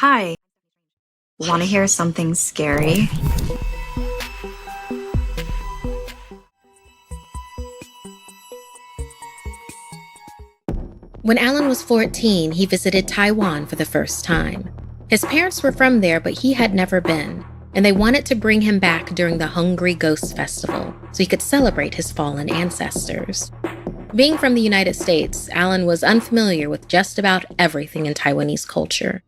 Hi, want to hear something scary? When Alan was 14, he visited Taiwan for the first time. His parents were from there, but he had never been, and they wanted to bring him back during the Hungry Ghost Festival so he could celebrate his fallen ancestors. Being from the United States, Alan was unfamiliar with just about everything in Taiwanese culture.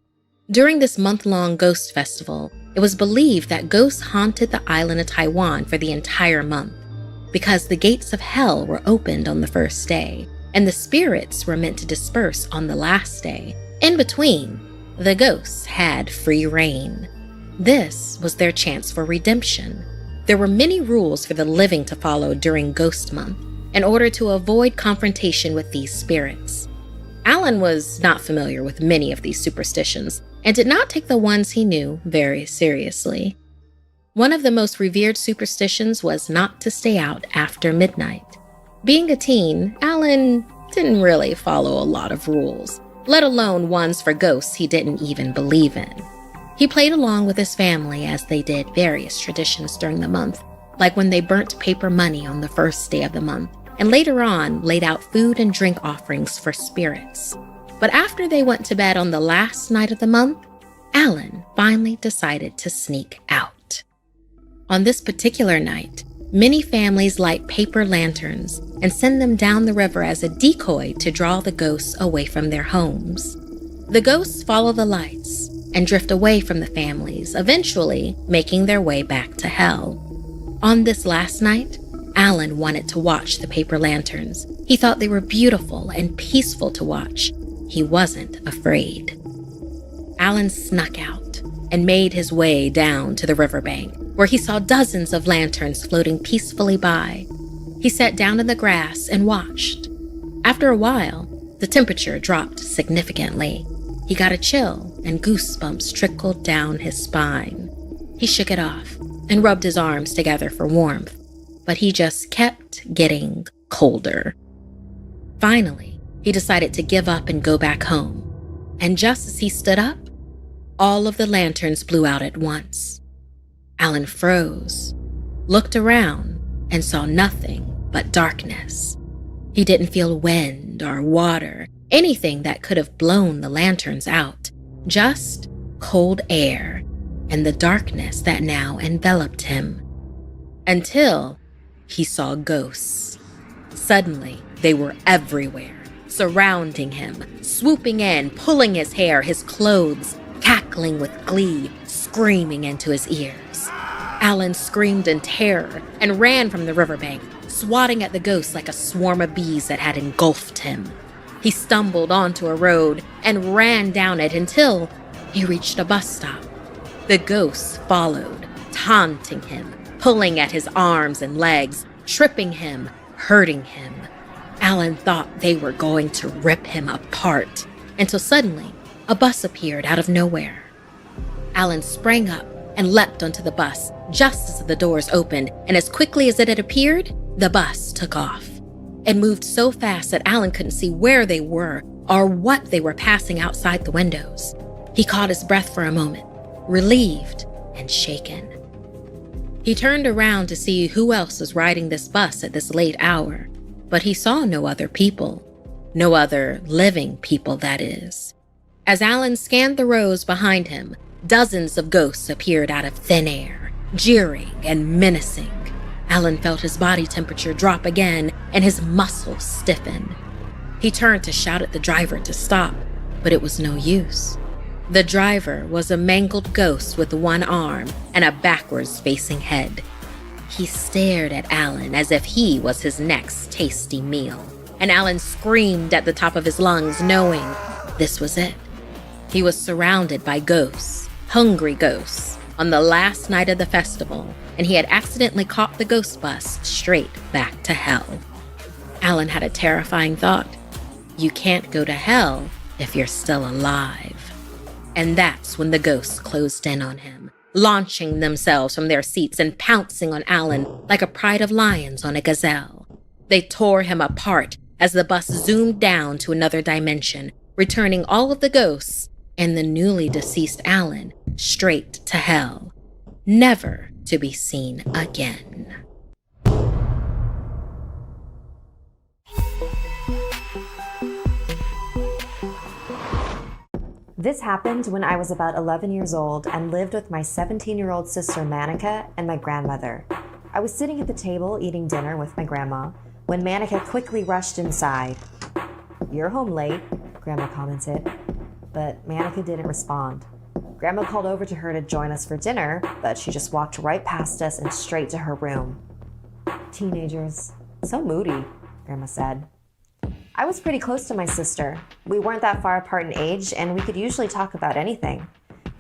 During this month-long ghost festival, it was believed that ghosts haunted the island of Taiwan for the entire month because the gates of hell were opened on the first day, and the spirits were meant to disperse on the last day. In between, the ghosts had free reign. This was their chance for redemption. There were many rules for the living to follow during Ghost Month in order to avoid confrontation with these spirits. Alan was not familiar with many of these superstitions and did not take the ones he knew very seriously. One of the most revered superstitions was not to stay out after midnight. Being a teen, Alan didn't really follow a lot of rules, let alone ones for ghosts he didn't even believe in. He played along with his family as they did various traditions during the month, like when they burnt paper money on the first day of the month, and later on laid out food and drink offerings for spirits. But after they went to bed on the last night of the month, Alan finally decided to sneak out. On this particular night, many families light paper lanterns and send them down the river as a decoy to draw the ghosts away from their homes. The ghosts follow the lights and drift away from the families, eventually making their way back to hell. On this last night, Alan wanted to watch the paper lanterns. He thought they were beautiful and peaceful to watch. He wasn't afraid. Alan snuck out and made his way down to the riverbank, where he saw dozens of lanterns floating peacefully by. He sat down in the grass and watched. After a while, the temperature dropped significantly. He got a chill and goosebumps trickled down his spine. He shook it off and rubbed his arms together for warmth, but he just kept getting colder. Finally, he decided to give up and go back home. And just as he stood up, all of the lanterns blew out at once. Alan froze, looked around, and saw nothing but darkness. He didn't feel wind or water, anything that could have blown the lanterns out, just cold air and the darkness that now enveloped him. Until he saw ghosts. Suddenly, they were everywhere, surrounding him, swooping in, pulling his hair, his clothes, cackling with glee, screaming into his ears. Alan screamed in terror and ran from the riverbank, swatting at the ghosts like a swarm of bees that had engulfed him. He stumbled onto a road and ran down it until he reached a bus stop. The ghosts followed, taunting him, pulling at his arms and legs, tripping him, hurting him. Alan thought they were going to rip him apart, until suddenly a bus appeared out of nowhere. Alan sprang up and leapt onto the bus just as the doors opened, and as quickly as it had appeared, the bus took off. It moved so fast that Alan couldn't see where they were or what they were passing outside the windows. He caught his breath for a moment, relieved and shaken. He turned around to see who else was riding this bus at this late hour, but he saw no other people. No other living people, that is. As Alan scanned the rows behind him, dozens of ghosts appeared out of thin air, jeering and menacing. Alan felt his body temperature drop again and his muscles stiffen. He turned to shout at the driver to stop, but it was no use. The driver was a mangled ghost with one arm and a backwards-facing head. He stared at Alan as if he was his next tasty meal, and Alan screamed at the top of his lungs, knowing this was it. He was surrounded by ghosts, hungry ghosts, on the last night of the festival, and he had accidentally caught the ghost bus straight back to hell. Alan had a terrifying thought. You can't go to hell if you're still alive. And that's when the ghosts closed in on him, launching themselves from their seats and pouncing on Alan like a pride of lions on a gazelle. They tore him apart as the bus zoomed down to another dimension, returning all of the ghosts and the newly deceased Alan straight to hell, never to be seen again. This happened when I was about 11 years old and lived with my 17-year-old sister Manika and my grandmother. I was sitting at the table eating dinner with my grandma when Manika quickly rushed inside. "You're home late," Grandma commented, but Manika didn't respond. Grandma called over to her to join us for dinner, but she just walked right past us and straight to her room. "Teenagers, so moody," Grandma said. I was pretty close to my sister. We weren't that far apart in age, and we could usually talk about anything.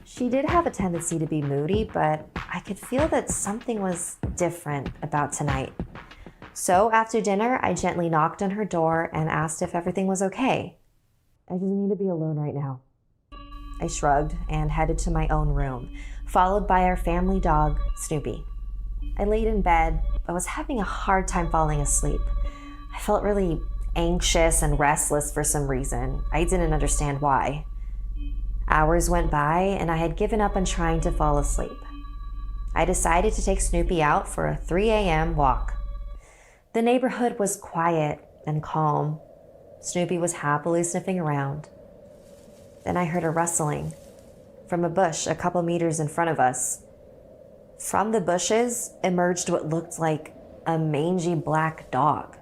She did have a tendency to be moody, but I could feel that something was different about tonight. So after dinner, I gently knocked on her door and asked if everything was okay. "I just need to be alone right now." I shrugged and headed to my own room, followed by our family dog, Snoopy. I laid in bed, but was having a hard time falling asleep. I felt really anxious and restless for some reason. I didn't understand why. Hours went by, and I had given up on trying to fall asleep. I decided to take Snoopy out for a 3 a.m. walk. The neighborhood was quiet and calm. Snoopy was happily sniffing around. Then I heard a rustling from a bush a couple meters in front of us. From the bushes emerged what looked like a mangy black dog.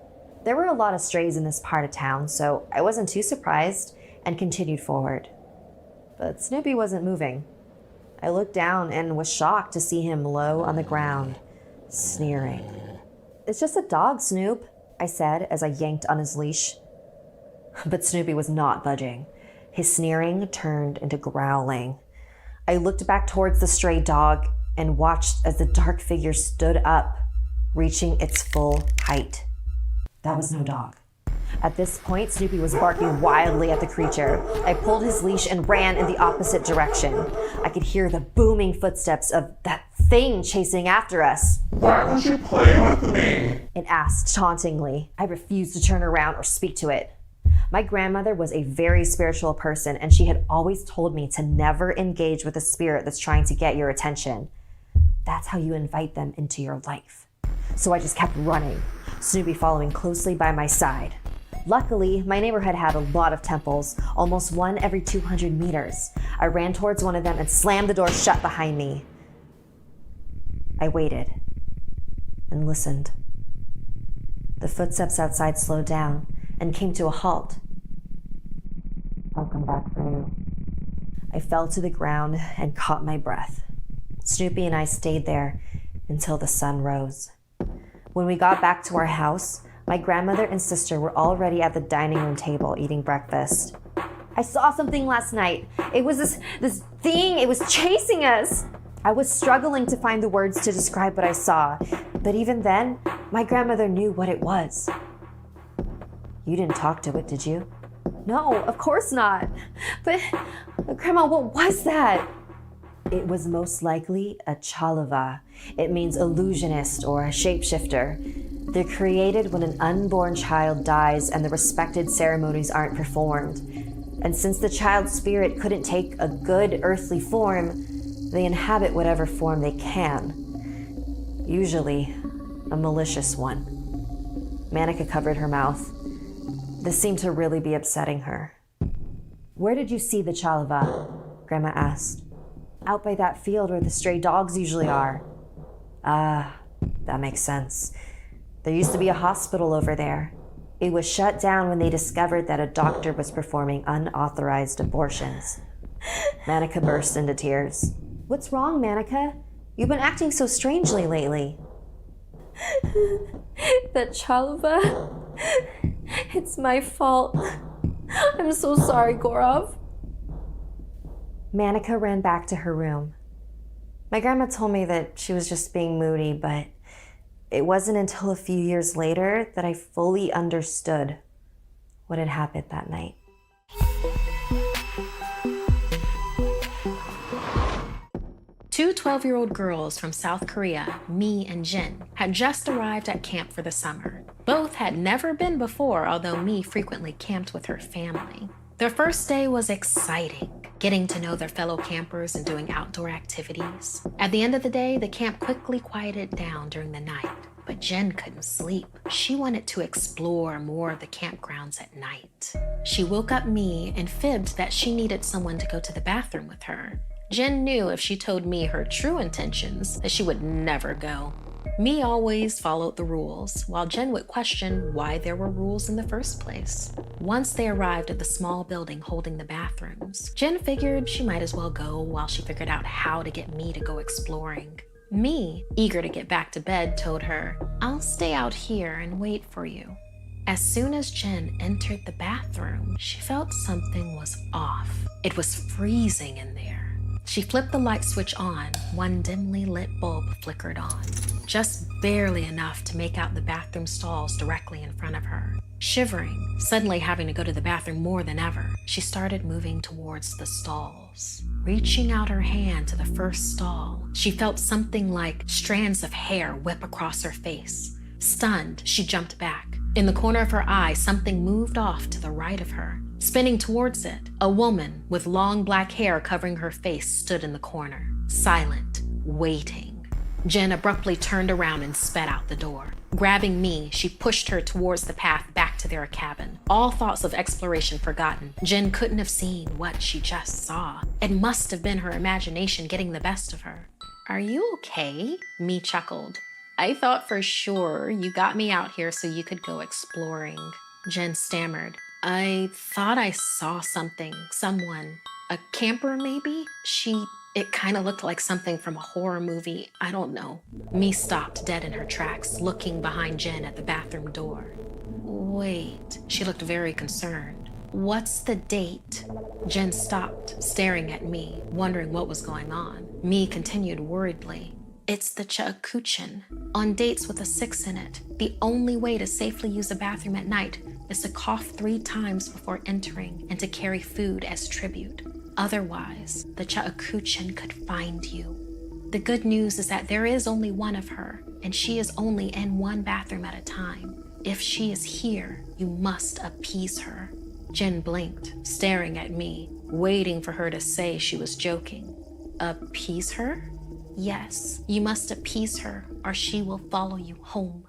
There were a lot of strays in this part of town, so I wasn't too surprised and continued forward. But Snoopy wasn't moving. I looked down and was shocked to see him low on the ground, sneering. "It's just a dog, Snoop," I said as I yanked on his leash. But Snoopy was not budging. His sneering turned into growling. I looked back towards the stray dog and watched as the dark figure stood up, reaching its full height. That was no dog. At this point, Snoopy was barking wildly at the creature. I pulled his leash and ran in the opposite direction. I could hear the booming footsteps of that thing chasing after us. "Why don't you play with me?" It asked tauntingly. I refused to turn around or speak to it. My grandmother was a very spiritual person, and she had always told me to never engage with a spirit that's trying to get your attention. That's how you invite them into your life. So I just kept running, Snoopy following closely by my side. Luckily, my neighborhood had a lot of temples, almost one every 200 meters. I ran towards one of them and slammed the door shut behind me. I waited and listened. The footsteps outside slowed down and came to a halt. "I'll come back for you." I fell to the ground and caught my breath. Snoopy and I stayed there until the sun rose. When we got back to our house, my grandmother and sister were already at the dining room table eating breakfast. "I saw something last night. It was this thing. It was chasing us." I was struggling to find the words to describe what I saw, but even then, my grandmother knew what it was. "You didn't talk to it, did you?" "No, of course not. But, Grandma, what was that?" "It was most likely a chalava. It means illusionist or a shapeshifter. They're created when an unborn child dies and the respected ceremonies aren't performed. And since the child's spirit couldn't take a good earthly form, they inhabit whatever form they can. Usually, a malicious one." Manika covered her mouth. This seemed to really be upsetting her. "Where did you see the chalava?" Grandma asked. "Out by that field where the stray dogs usually are." "Ah, that makes sense. There used to be a hospital over there. It was shut down when they discovered that a doctor was performing unauthorized abortions." Manika burst into tears. "What's wrong, Manika? You've been acting so strangely lately." "That chalava, it's my fault. I'm so sorry, Gorov." Manika ran back to her room. My grandma told me that she was just being moody, but it wasn't until a few years later that I fully understood what had happened that night. Two 12-year-old girls from South Korea, Mi and Jin, had just arrived at camp for the summer. Both had never been before, although Mi frequently camped with her family. Their first day was exciting. getting to know their fellow campers and doing outdoor activities. At the end of the day, the camp quickly quieted down during the night, but Jen couldn't sleep. She wanted to explore more of the campgrounds at night. She woke up me and fibbed that she needed someone to go to the bathroom with her. Jen knew if she told me her true intentions that she would never go. Me always followed the rules, while Jen would question why there were rules in the first place. Once they arrived at the small building holding the bathrooms, Jen figured she might as well go while she figured out how to get me to go exploring. Me, eager to get back to bed, told her, "I'll stay out here and wait for you." As soon as Jen entered the bathroom, she felt something was off. It was freezing in there. She flipped the light switch on. One dimly lit bulb flickered on, just barely enough to make out the bathroom stalls directly in front of her. Shivering, suddenly having to go to the bathroom more than ever, she started moving towards the stalls. Reaching out her hand to the first stall, she felt something like strands of hair whip across her face. Stunned, she jumped back. In the corner of her eye, something moved off to the right of her. Spinning towards it, a woman with long black hair covering her face stood in the corner, silent, waiting. Jen abruptly turned around and sped out the door. Grabbing me, she pushed her towards the path back to their cabin. All thoughts of exploration forgotten, Jen couldn't have seen what she just saw. It must have been her imagination getting the best of her. "Are you okay?" Me chuckled. "I thought for sure you got me out here so you could go exploring." Jen stammered. "I thought I saw something, someone, a camper maybe? It kind of looked like something from a horror movie, I don't know." Me stopped dead in her tracks, looking behind Jen at the bathroom door. "Wait," she looked very concerned. "What's the date?" Jen stopped, staring at me, wondering what was going on. Me continued worriedly. "It's the cheuksin. On dates with a 6 in it, the only way to safely use a bathroom at night is to cough 3 times before entering and to carry food as tribute. Otherwise, the cheuksin could find you. The good news is that there is only one of her, and she is only in one bathroom at a time. If she is here, you must appease her." Jen blinked, staring at me, waiting for her to say she was joking. "Appease her?" "Yes, you must appease her, or she will follow you home."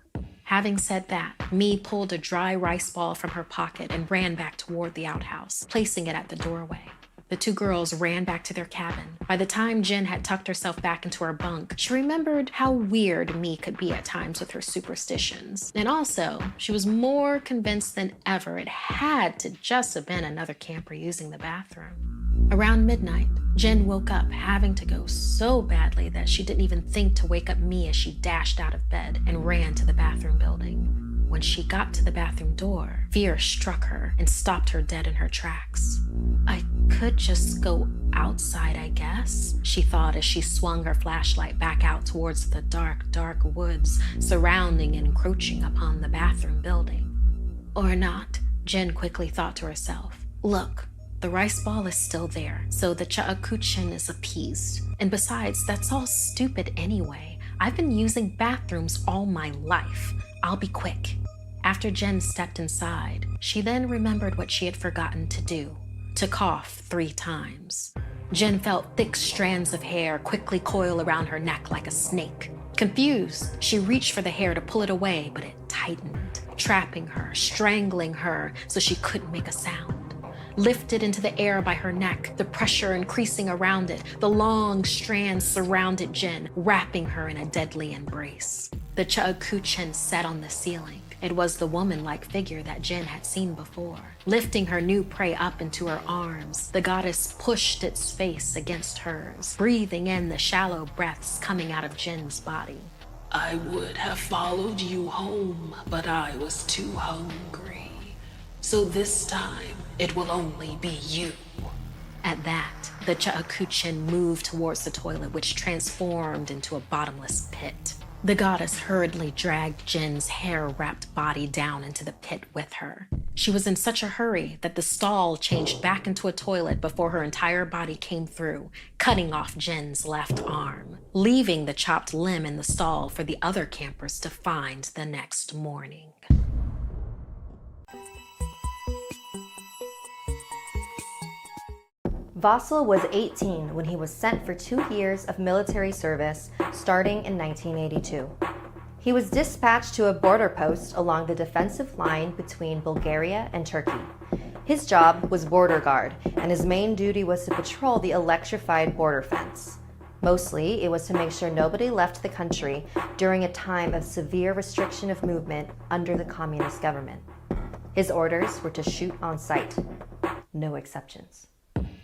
Having said that, Me pulled a dry rice ball from her pocket and ran back toward the outhouse, placing it at the doorway. The 2 girls ran back to their cabin. By the time Jen had tucked herself back into her bunk, she remembered how weird Me could be at times with her superstitions. And also, she was more convinced than ever it had to just have been another camper using the bathroom. Around midnight, Jen woke up having to go so badly that she didn't even think to wake up Me as she dashed out of bed and ran to the bathroom building. When she got to the bathroom door, fear struck her and stopped her dead in her tracks. "I could just go outside, I guess," she thought as she swung her flashlight back out towards the dark, dark woods surrounding and encroaching upon the bathroom building. "Or not," Jen quickly thought to herself. "Look, the rice ball is still there, so the cheuksin is appeased. And besides, that's all stupid anyway. I've been using bathrooms all my life. I'll be quick." After Jen stepped inside, she then remembered what she had forgotten to do, to cough 3 times. Jen felt thick strands of hair quickly coil around her neck like a snake. Confused, she reached for the hair to pull it away, but it tightened, trapping her, strangling her so she couldn't make a sound. Lifted into the air by her neck, the pressure increasing around it, the long strands surrounded Jen, wrapping her in a deadly embrace. The cheuksin sat on the ceiling. It was the woman-like figure that Jen had seen before. Lifting her new prey up into her arms, the goddess pushed its face against hers, breathing in the shallow breaths coming out of Jen's body. "I would have followed you home, but I was too hungry. So this time, it will only be you." At that, the cheuksin moved towards the toilet, which transformed into a bottomless pit. The goddess hurriedly dragged Jen's hair-wrapped body down into the pit with her. She was in such a hurry that the stall changed back into a toilet before her entire body came through, cutting off Jen's left arm, leaving the chopped limb in the stall for the other campers to find the next morning. Vasil was 18 when he was sent for 2 years of military service starting in 1982. He was dispatched to a border post along the defensive line between Bulgaria and Turkey. His job was border guard, and his main duty was to patrol the electrified border fence. Mostly, it was to make sure nobody left the country during a time of severe restriction of movement under the communist government. His orders were to shoot on sight. No exceptions.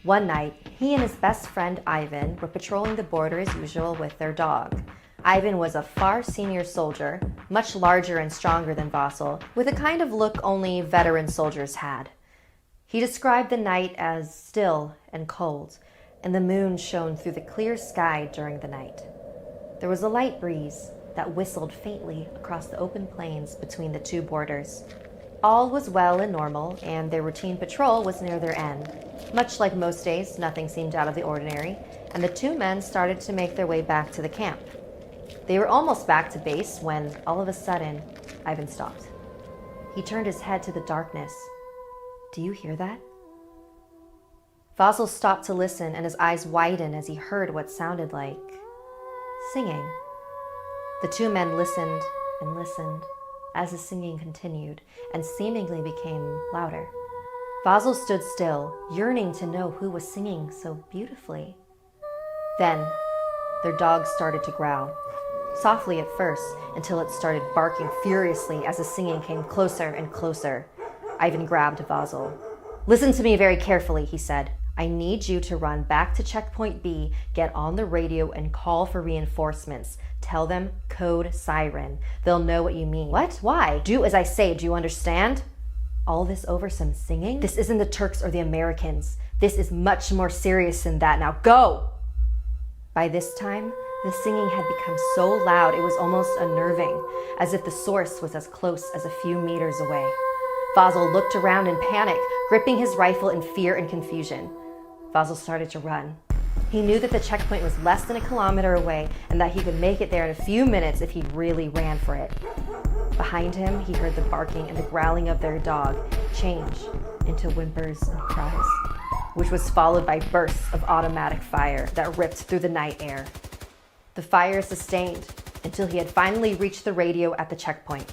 One night, he and his best friend Ivan were patrolling the border as usual with their dog. Ivan was a far senior soldier, much larger and stronger than Vasil, with a kind of look only veteran soldiers had. He described the night as still and cold, and the moon shone through the clear sky during the night. There was a light breeze that whistled faintly across the open plains between the two borders. All was well and normal, and their routine patrol was near their end. Much like most days, nothing seemed out of the ordinary, and the two men started to make their way back to the camp. They were almost back to base when, all of a sudden, Ivan stopped. He turned his head to the darkness. "Do you hear that?" Vasil stopped to listen, and his eyes widened as he heard what sounded like singing. The two men listened and listened as the singing continued and seemingly became louder. Vasil stood still, yearning to know who was singing so beautifully. Then, their dog started to growl, softly at first, until it started barking furiously as the singing came closer and closer. Ivan grabbed Vasil. "Listen to me very carefully," he said. "I need you to run back to checkpoint B, get on the radio, and call for reinforcements. Tell them code siren. They'll know what you mean." "What? Why?" "Do as I say, do you understand?" "All this over some singing? This isn't the Turks or the Americans. This is much more serious than that. Now go!" By this time, the singing had become so loud it was almost unnerving, as if the source was as close as a few meters away. Vasil looked around in panic, gripping his rifle in fear and confusion. Vasil started to run. He knew that the checkpoint was less than a kilometer away and that he could make it there in a few minutes if he really ran for it. Behind him, he heard the barking and the growling of their dog change into whimpers and cries, which was followed by bursts of automatic fire that ripped through the night air. The fire sustained until he had finally reached the radio at the checkpoint.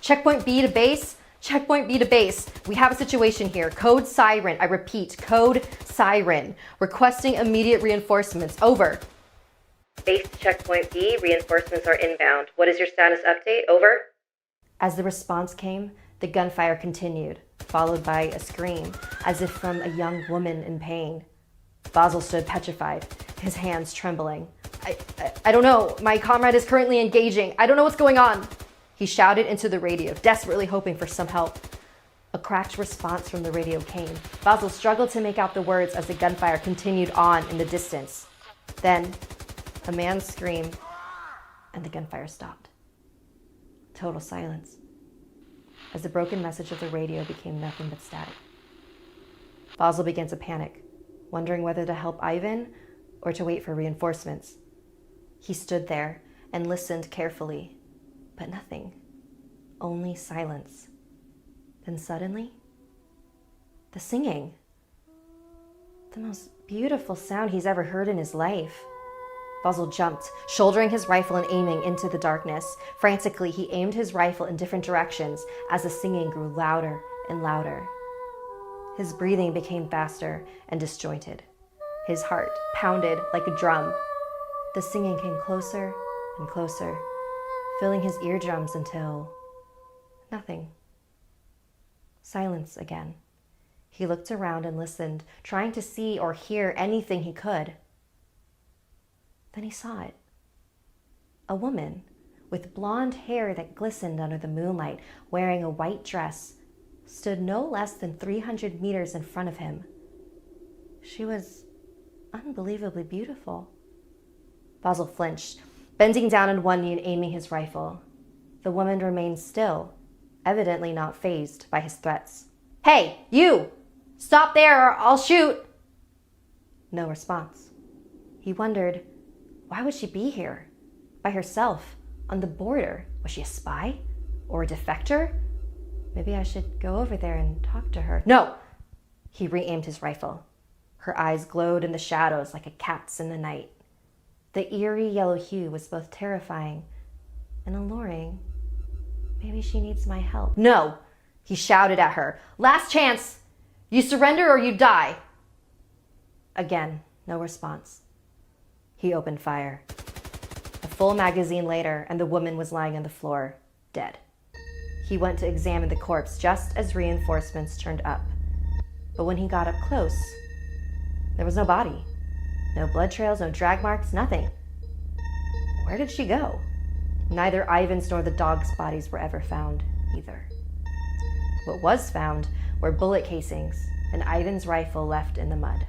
"Checkpoint B to base? Checkpoint B to base. We have a situation here. Code siren. I repeat, code siren. Requesting immediate reinforcements. Over." "Base to checkpoint B. Reinforcements are inbound. What is your status update? Over." As the response came, the gunfire continued, followed by a scream, as if from a young woman in pain. Vasil stood petrified, his hands trembling. I don't know. My comrade is currently engaging. I don't know what's going on." He shouted into the radio, desperately hoping for some help. A cracked response from the radio came. Vasil struggled to make out the words as the gunfire continued on in the distance. Then, a man's scream, and the gunfire stopped. Total silence, as the broken message of the radio became nothing but static. Vasil began to panic, wondering whether to help Ivan or to wait for reinforcements. He stood there and listened carefully, but nothing, only silence. Then suddenly, the singing. The most beautiful sound he's ever heard in his life. Vasil jumped, shouldering his rifle and aiming into the darkness. Frantically, he aimed his rifle in different directions as the singing grew louder and louder. His breathing became faster and disjointed. His heart pounded like a drum. The singing came closer and closer, filling his eardrums until nothing. Silence again. He looked around and listened, trying to see or hear anything he could. Then he saw it. A woman with blonde hair that glistened under the moonlight, wearing a white dress, stood no less than 300 meters in front of him. She was unbelievably beautiful. Vasil flinched, bending down on one knee and aiming his rifle. The woman remained still, evidently not fazed by his threats. "Hey, you! Stop there or I'll shoot!" No response. He wondered, why would she be here? By herself, on the border? Was she a spy? Or a defector? Maybe I should go over there and talk to her. No! He re-aimed his rifle. Her eyes glowed in the shadows like a cat's in the night. The eerie yellow hue was both terrifying and alluring. Maybe she needs my help. No, he shouted at her. Last chance. You surrender or you die. Again, no response. He opened fire. A full magazine later, and the woman was lying on the floor, dead. He went to examine the corpse just as reinforcements turned up. But when he got up close, there was no body. No blood trails, no drag marks, nothing. Where did she go? Neither Ivan's nor the dog's bodies were ever found, either. What was found were bullet casings and Ivan's rifle left in the mud.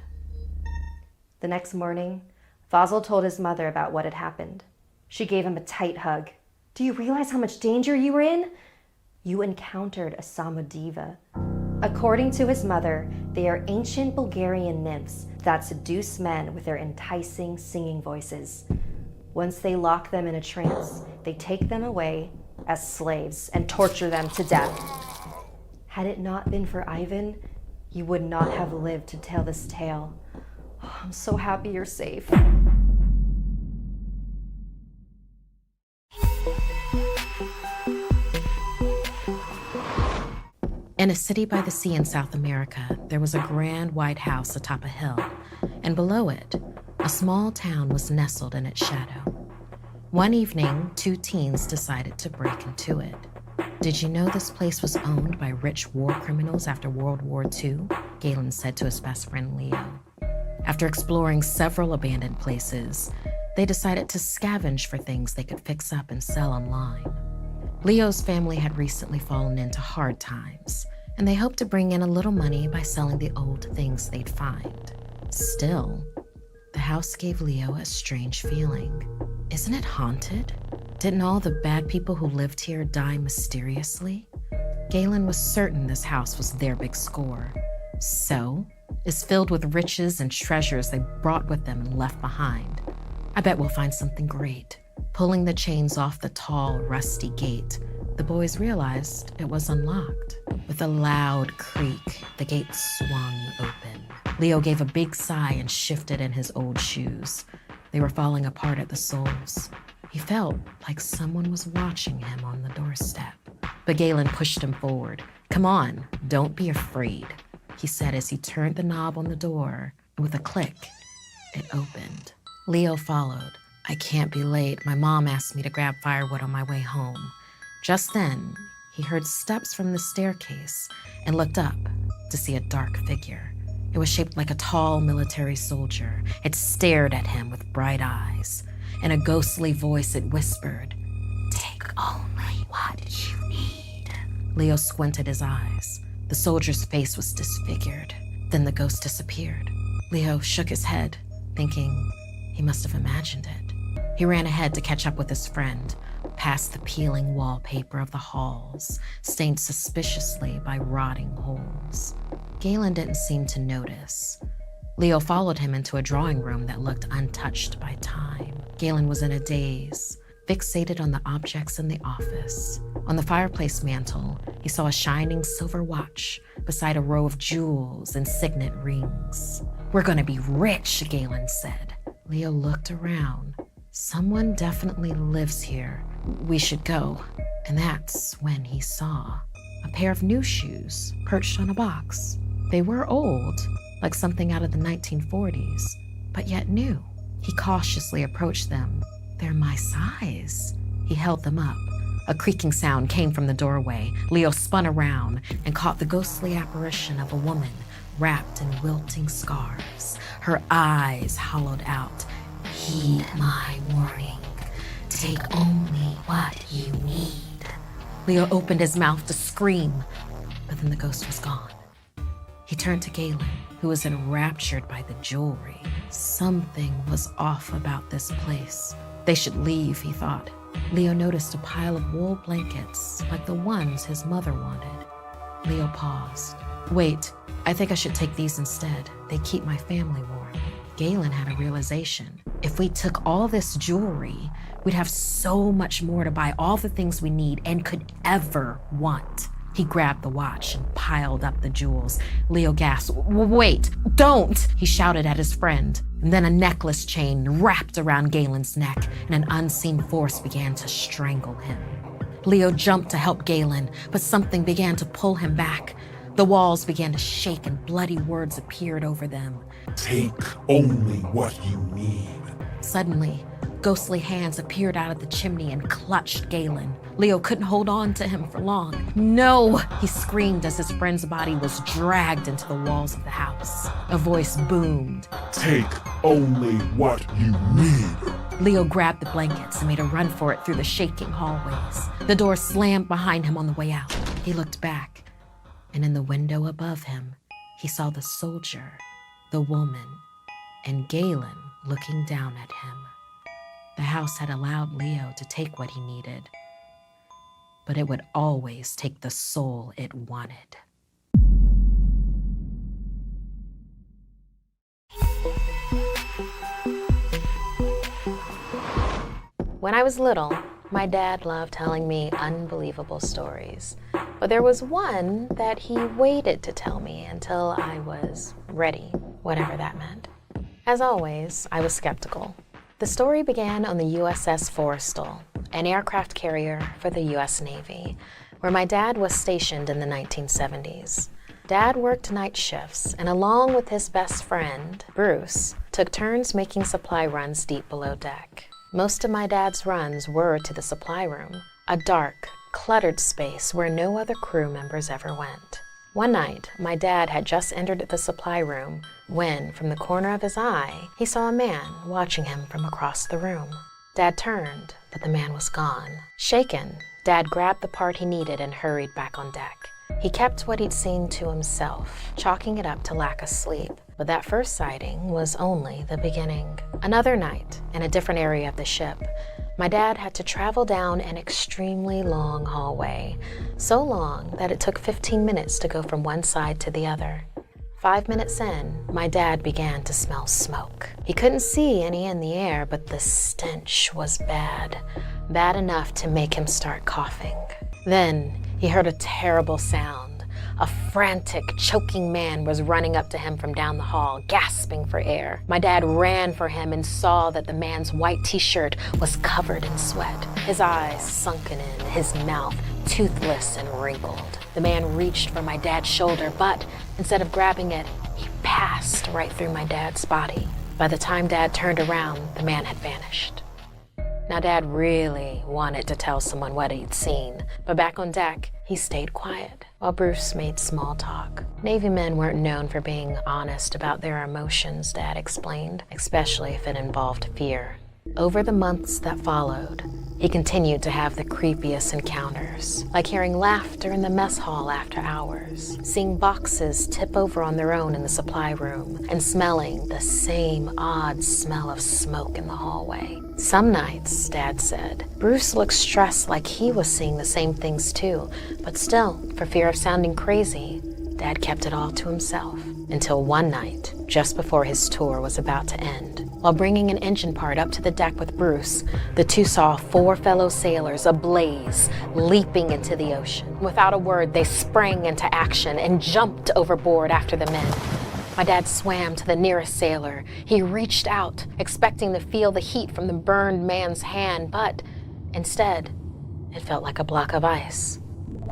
The next morning, Fazil told his mother about what had happened. She gave him a tight hug. Do you realize how much danger you were in? You encountered a Samodiva. According to his mother, they are ancient Bulgarian nymphs that seduce men with their enticing singing voices. Once they lock them in a trance, they take them away as slaves and torture them to death. Had it not been for Ivan, you would not have lived to tell this tale. Oh, I'm so happy you're safe. In a city by the sea in South America, there was a grand white house atop a hill, and below it, a small town was nestled in its shadow. One evening, two teens decided to break into it. Did you know this place was owned by rich war criminals after World War II? Galen said to his best friend Leo. After exploring several abandoned places, they decided to scavenge for things they could fix up and sell online. Leo's family had recently fallen into hard times, and they hoped to bring in a little money by selling the old things they'd find. Still, the house gave Leo a strange feeling. Isn't it haunted? Didn't all the bad people who lived here die mysteriously? Galen was certain this house was their big score. So, it's filled with riches and treasures they brought with them and left behind. I bet we'll find something great. Pulling the chains off the tall, rusty gate, the boys realized it was unlocked. With a loud creak, the gate swung open. Leo gave a big sigh and shifted in his old shoes. They were falling apart at the soles. He felt like someone was watching him on the doorstep. But Galen pushed him forward. Come on, don't be afraid, he said as he turned the knob on the door, and with a click, it opened. Leo followed. I can't be late. My mom asked me to grab firewood on my way home. Just then, he heard steps from the staircase and looked up to see a dark figure. It was shaped like a tall military soldier. It stared at him with bright eyes. In a ghostly voice, it whispered, "Take only what you need." Leo squinted his eyes. The soldier's face was disfigured. Then the ghost disappeared. Leo shook his head, thinking he must have imagined it. He ran ahead to catch up with his friend, past the peeling wallpaper of the halls, stained suspiciously by rotting holes. Galen didn't seem to notice. Leo followed him into a drawing room that looked untouched by time. Galen was in a daze, fixated on the objects in the office. On the fireplace mantel, he saw a shining silver watch beside a row of jewels and signet rings. "We're gonna be rich," Galen said. Leo looked around. Someone definitely lives here. We should go. And that's when he saw a pair of new shoes perched on a box. They were old, like something out of the 1940s, but yet new. He cautiously approached them. They're my size. He held them up. A creaking sound came from the doorway. Leo spun around and caught the ghostly apparition of a woman wrapped in wilting scarves, her eyes hollowed out. "Heed my warning. Take only what you need." Leo opened his mouth to scream, but then the ghost was gone. He turned to Galen, who was enraptured by the jewelry. Something was off about this place. They should leave, he thought. Leo noticed a pile of wool blankets, like the ones his mother wanted. Leo paused. "Wait, I think I should take these instead. They keep my family warm." Galen had a realization. If we took all this jewelry, we'd have so much more to buy all the things we need and could ever want. He grabbed the watch and piled up the jewels. Leo gasped, "Wait, don't!" he shouted at his friend. And then a necklace chain wrapped around Galen's neck, and an unseen force began to strangle him. Leo jumped to help Galen, but something began to pull him back. The walls began to shake and bloody words appeared over them. Take only what you need. Suddenly, ghostly hands appeared out of the chimney and clutched Galen. Leo couldn't hold on to him for long. "No!" he screamed as his friend's body was dragged into the walls of the house. A voice boomed. Take only what you need. Leo grabbed the blankets and made a run for it through the shaking hallways. The door slammed behind him on the way out. He looked back, and in the window above him, he saw the soldier, the woman, and Galen looking down at him. The house had allowed Leo to take what he needed, but it would always take the soul it wanted. When I was little, my dad loved telling me unbelievable stories, but there was one that he waited to tell me until I was ready, whatever that meant. As always, I was skeptical. The story began on the USS Forestal, an aircraft carrier for the US Navy, where my dad was stationed in the 1970s. Dad worked night shifts, and along with his best friend, Bruce, took turns making supply runs deep below deck. Most of my dad's runs were to the supply room, a dark, cluttered space where no other crew members ever went. One night, my dad had just entered the supply room when, from the corner of his eye, he saw a man watching him from across the room. Dad turned, but the man was gone. Shaken, Dad grabbed the part he needed and hurried back on deck. He kept what he'd seen to himself, chalking it up to lack of sleep. But that first sighting was only the beginning. Another night, in a different area of the ship, my dad had to travel down an extremely long hallway, so long that it took 15 minutes to go from one side to the other. 5 minutes in, my dad began to smell smoke. He couldn't see any in the air, but the stench was bad enough to make him start coughing. Then he heard a terrible sound. A frantic, choking man was running up to him from down the hall, gasping for air. My dad ran for him and saw that the man's white t-shirt was covered in sweat, his eyes sunken in, his mouth toothless and wrinkled. The man reached for my dad's shoulder, but instead of grabbing it, he passed right through my dad's body. By the time Dad turned around, the man had vanished. Now, Dad really wanted to tell someone what he'd seen, but back on deck, he stayed quiet while Bruce made small talk. Navy men weren't known for being honest about their emotions, Dad explained, especially if it involved fear. Over the months that followed, he continued to have the creepiest encounters, like hearing laughter in the mess hall after hours, seeing boxes tip over on their own in the supply room, and smelling the same odd smell of smoke in the hallway. Some nights, Dad said, Bruce looked stressed like he was seeing the same things too, but still, for fear of sounding crazy, Dad kept it all to himself. Until one night, just before his tour was about to end. While bringing an engine part up to the deck with Bruce, the two saw 4 fellow sailors ablaze, leaping into the ocean. Without a word, they sprang into action and jumped overboard after the men. My dad swam to the nearest sailor. He reached out, expecting to feel the heat from the burned man's hand, but instead, it felt like a block of ice.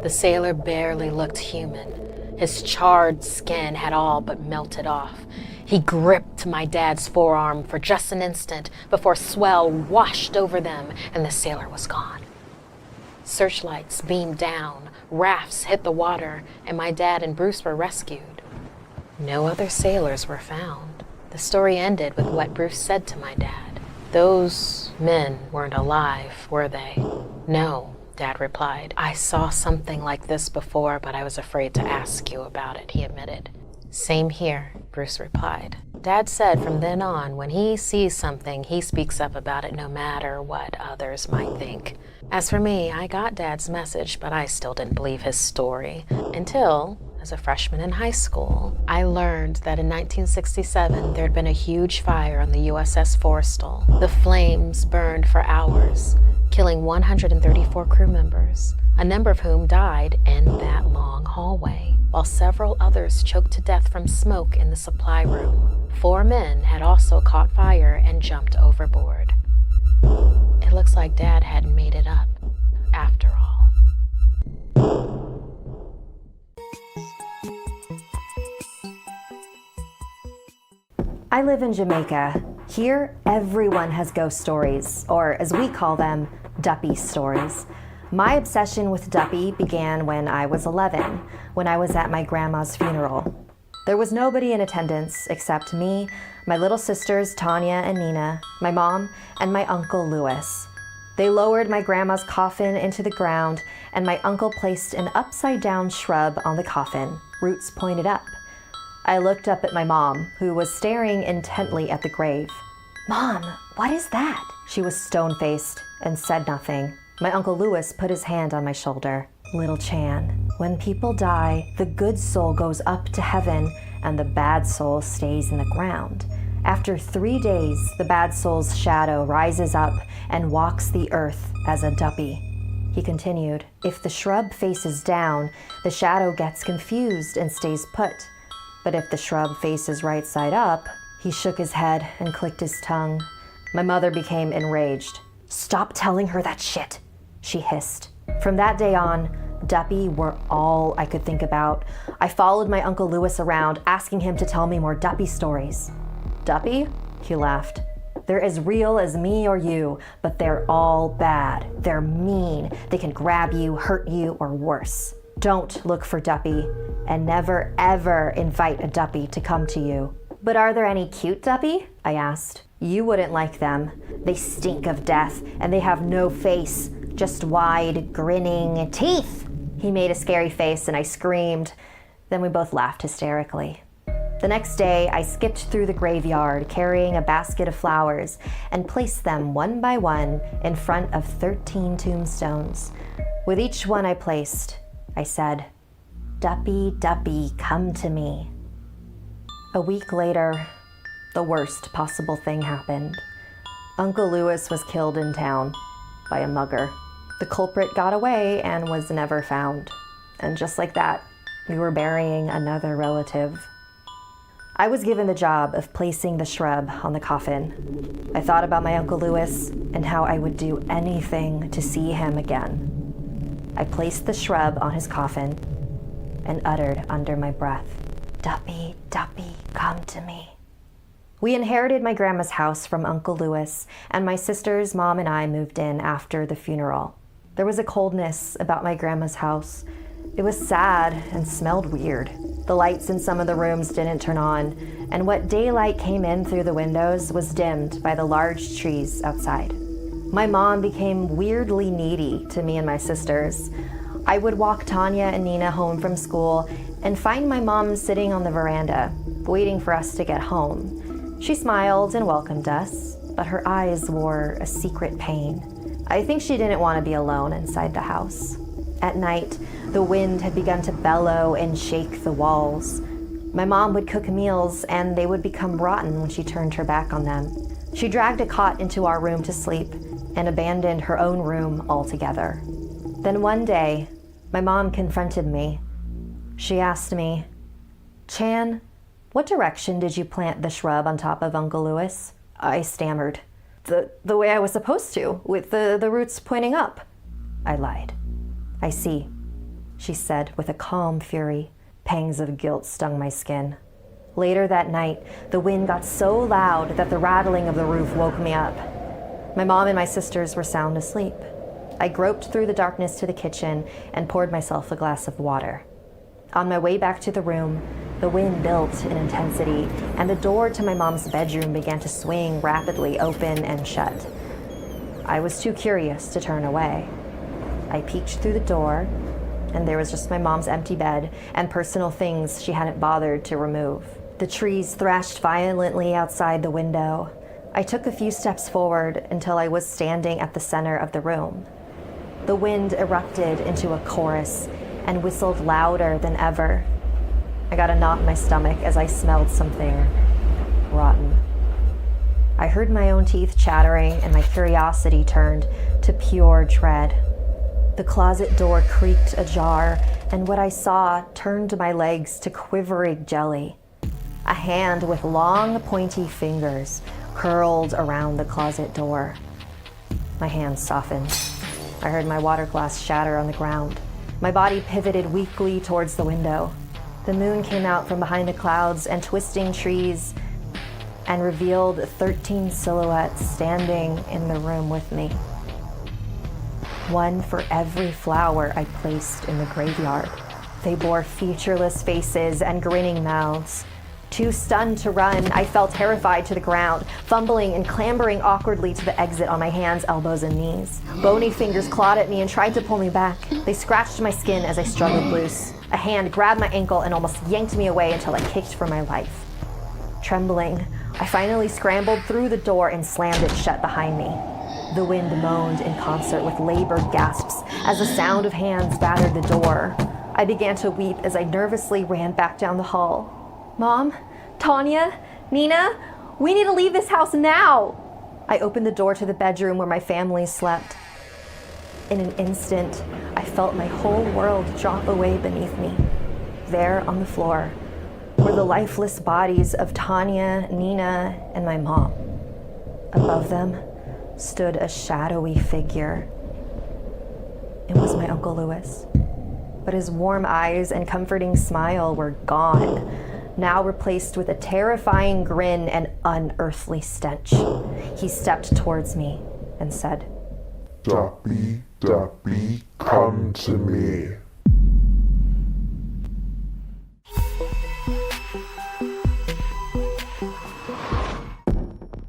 The sailor barely looked human. His charred skin had all but melted off. He gripped my dad's forearm for just an instant before swell washed over them and the sailor was gone. Searchlights beamed down, rafts hit the water, and my dad and Bruce were rescued. No other sailors were found. The story ended with what Bruce said to my dad. Those men weren't alive, were they? No. Dad replied. I saw something like this before, but I was afraid to ask you about it, he admitted. Same here, Bruce replied. Dad said from then on, when he sees something, he speaks up about it no matter what others might think. As for me, I got Dad's message, but I still didn't believe his story until, as a freshman in high school, I learned that in 1967 there'd been a huge fire on the USS Forestal. The flames burned for hours, killing 134 crew members, a number of whom died in that long hallway, while several others choked to death from smoke in the supply room. 4 men had also caught fire and jumped overboard. It looks like Dad hadn't made it up, after all. I live in Jamaica. Here, everyone has ghost stories, or as we call them, duppy stories. My obsession with duppy began when I was 11, when I was at my grandma's funeral. There was nobody in attendance except me, my little sisters Tanya and Nina, my mom, and my uncle Louis. They lowered my grandma's coffin into the ground, and my uncle placed an upside-down shrub on the coffin, roots pointed up. I looked up at my mom, who was staring intently at the grave. "Mom, what is that?" She was stone-faced and said nothing. My Uncle Louis put his hand on my shoulder. "Little Chan, when people die, the good soul goes up to heaven and the bad soul stays in the ground. After 3 days, the bad soul's shadow rises up and walks the earth as a duppy." He continued, "If the shrub faces down, the shadow gets confused and stays put. But if the shrub faces right side up," he shook his head and clicked his tongue. My mother became enraged. "Stop telling her that shit," she hissed. From that day on, duppy were all I could think about. I followed my Uncle Louis around, asking him to tell me more duppy stories. "Duppy?" He laughed. "They're as real as me or you, but they're all bad. They're mean. They can grab you, hurt you, or worse. Don't look for duppy, and never ever invite a duppy to come to you." "But are there any cute duppy?" I asked. "You wouldn't like them. They stink of death, and they have no face, just wide, grinning teeth." He made a scary face, and I screamed. Then we both laughed hysterically. The next day, I skipped through the graveyard carrying a basket of flowers and placed them one by one in front of 13 tombstones. With each one I placed, I said, "Duppy, duppy, come to me." A week later, the worst possible thing happened. Uncle Louis was killed in town by a mugger. The culprit got away and was never found. And just like that, we were burying another relative. I was given the job of placing the shrub on the coffin. I thought about my Uncle Louis and how I would do anything to see him again. I placed the shrub on his coffin and uttered under my breath, "Duppy, duppy, come to me." We inherited my grandma's house from Uncle Louis, and my sisters, Mom, and I moved in after the funeral. There was a coldness about my grandma's house. It was sad and smelled weird. The lights in some of the rooms didn't turn on, and what daylight came in through the windows was dimmed by the large trees outside. My mom became weirdly needy to me and my sisters. I would walk Tanya and Nina home from school and find my mom sitting on the veranda, waiting for us to get home. She smiled and welcomed us, but her eyes wore a secret pain. I think she didn't want to be alone inside the house. At night, the wind had begun to bellow and shake the walls. My mom would cook meals, and they would become rotten when she turned her back on them. She dragged a cot into our room to sleep and abandoned her own room altogether. Then one day, my mom confronted me. She asked me, "Chan, what direction did you plant the shrub on top of Uncle Louis?" I stammered. The way I was supposed to, with the roots pointing up." I lied. "I see," she said with a calm fury. Pangs of guilt stung my skin. Later that night, the wind got so loud that the rattling of the roof woke me up. My mom and my sisters were sound asleep. I groped through the darkness to the kitchen and poured myself a glass of water. On my way back to the room, the wind built in intensity, and the door to my mom's bedroom began to swing rapidly open and shut. I was too curious to turn away. I peeked through the door, and there was just my mom's empty bed and personal things she hadn't bothered to remove. The trees thrashed violently outside the window. I took a few steps forward until I was standing at the center of the room. The wind erupted into a chorus and whistled louder than ever. I got a knot in my stomach as I smelled something rotten. I heard my own teeth chattering, and my curiosity turned to pure dread. The closet door creaked ajar, and what I saw turned my legs to quivering jelly. A hand with long, pointy fingers curled around the closet door. My hands softened. I heard my water glass shatter on the ground. My body pivoted weakly towards the window. The moon came out from behind the clouds and twisting trees and revealed 13 silhouettes standing in the room with me. One for every flower I placed in the graveyard. They bore featureless faces and grinning mouths. Too stunned to run, I fell terrified to the ground, fumbling and clambering awkwardly to the exit on my hands, elbows, and knees. Bony fingers clawed at me and tried to pull me back. They scratched my skin as I struggled loose. A hand grabbed my ankle and almost yanked me away until I kicked for my life. Trembling, I finally scrambled through the door and slammed it shut behind me. The wind moaned in concert with labored gasps as the sound of hands battered the door. I began to weep as I nervously ran back down the hall. Mom, Tanya, Nina, we need to leave this house now. I opened the door to the bedroom where my family slept. In an instant, I felt my whole world drop away beneath me. There on the floor were the lifeless bodies of Tanya, Nina, and my mom. Above them stood a shadowy figure. It was my Uncle Louis, but his warm eyes and comforting smile were gone, now replaced with a terrifying grin and unearthly stench. He stepped towards me and said, Duppy, Duppy, come to me.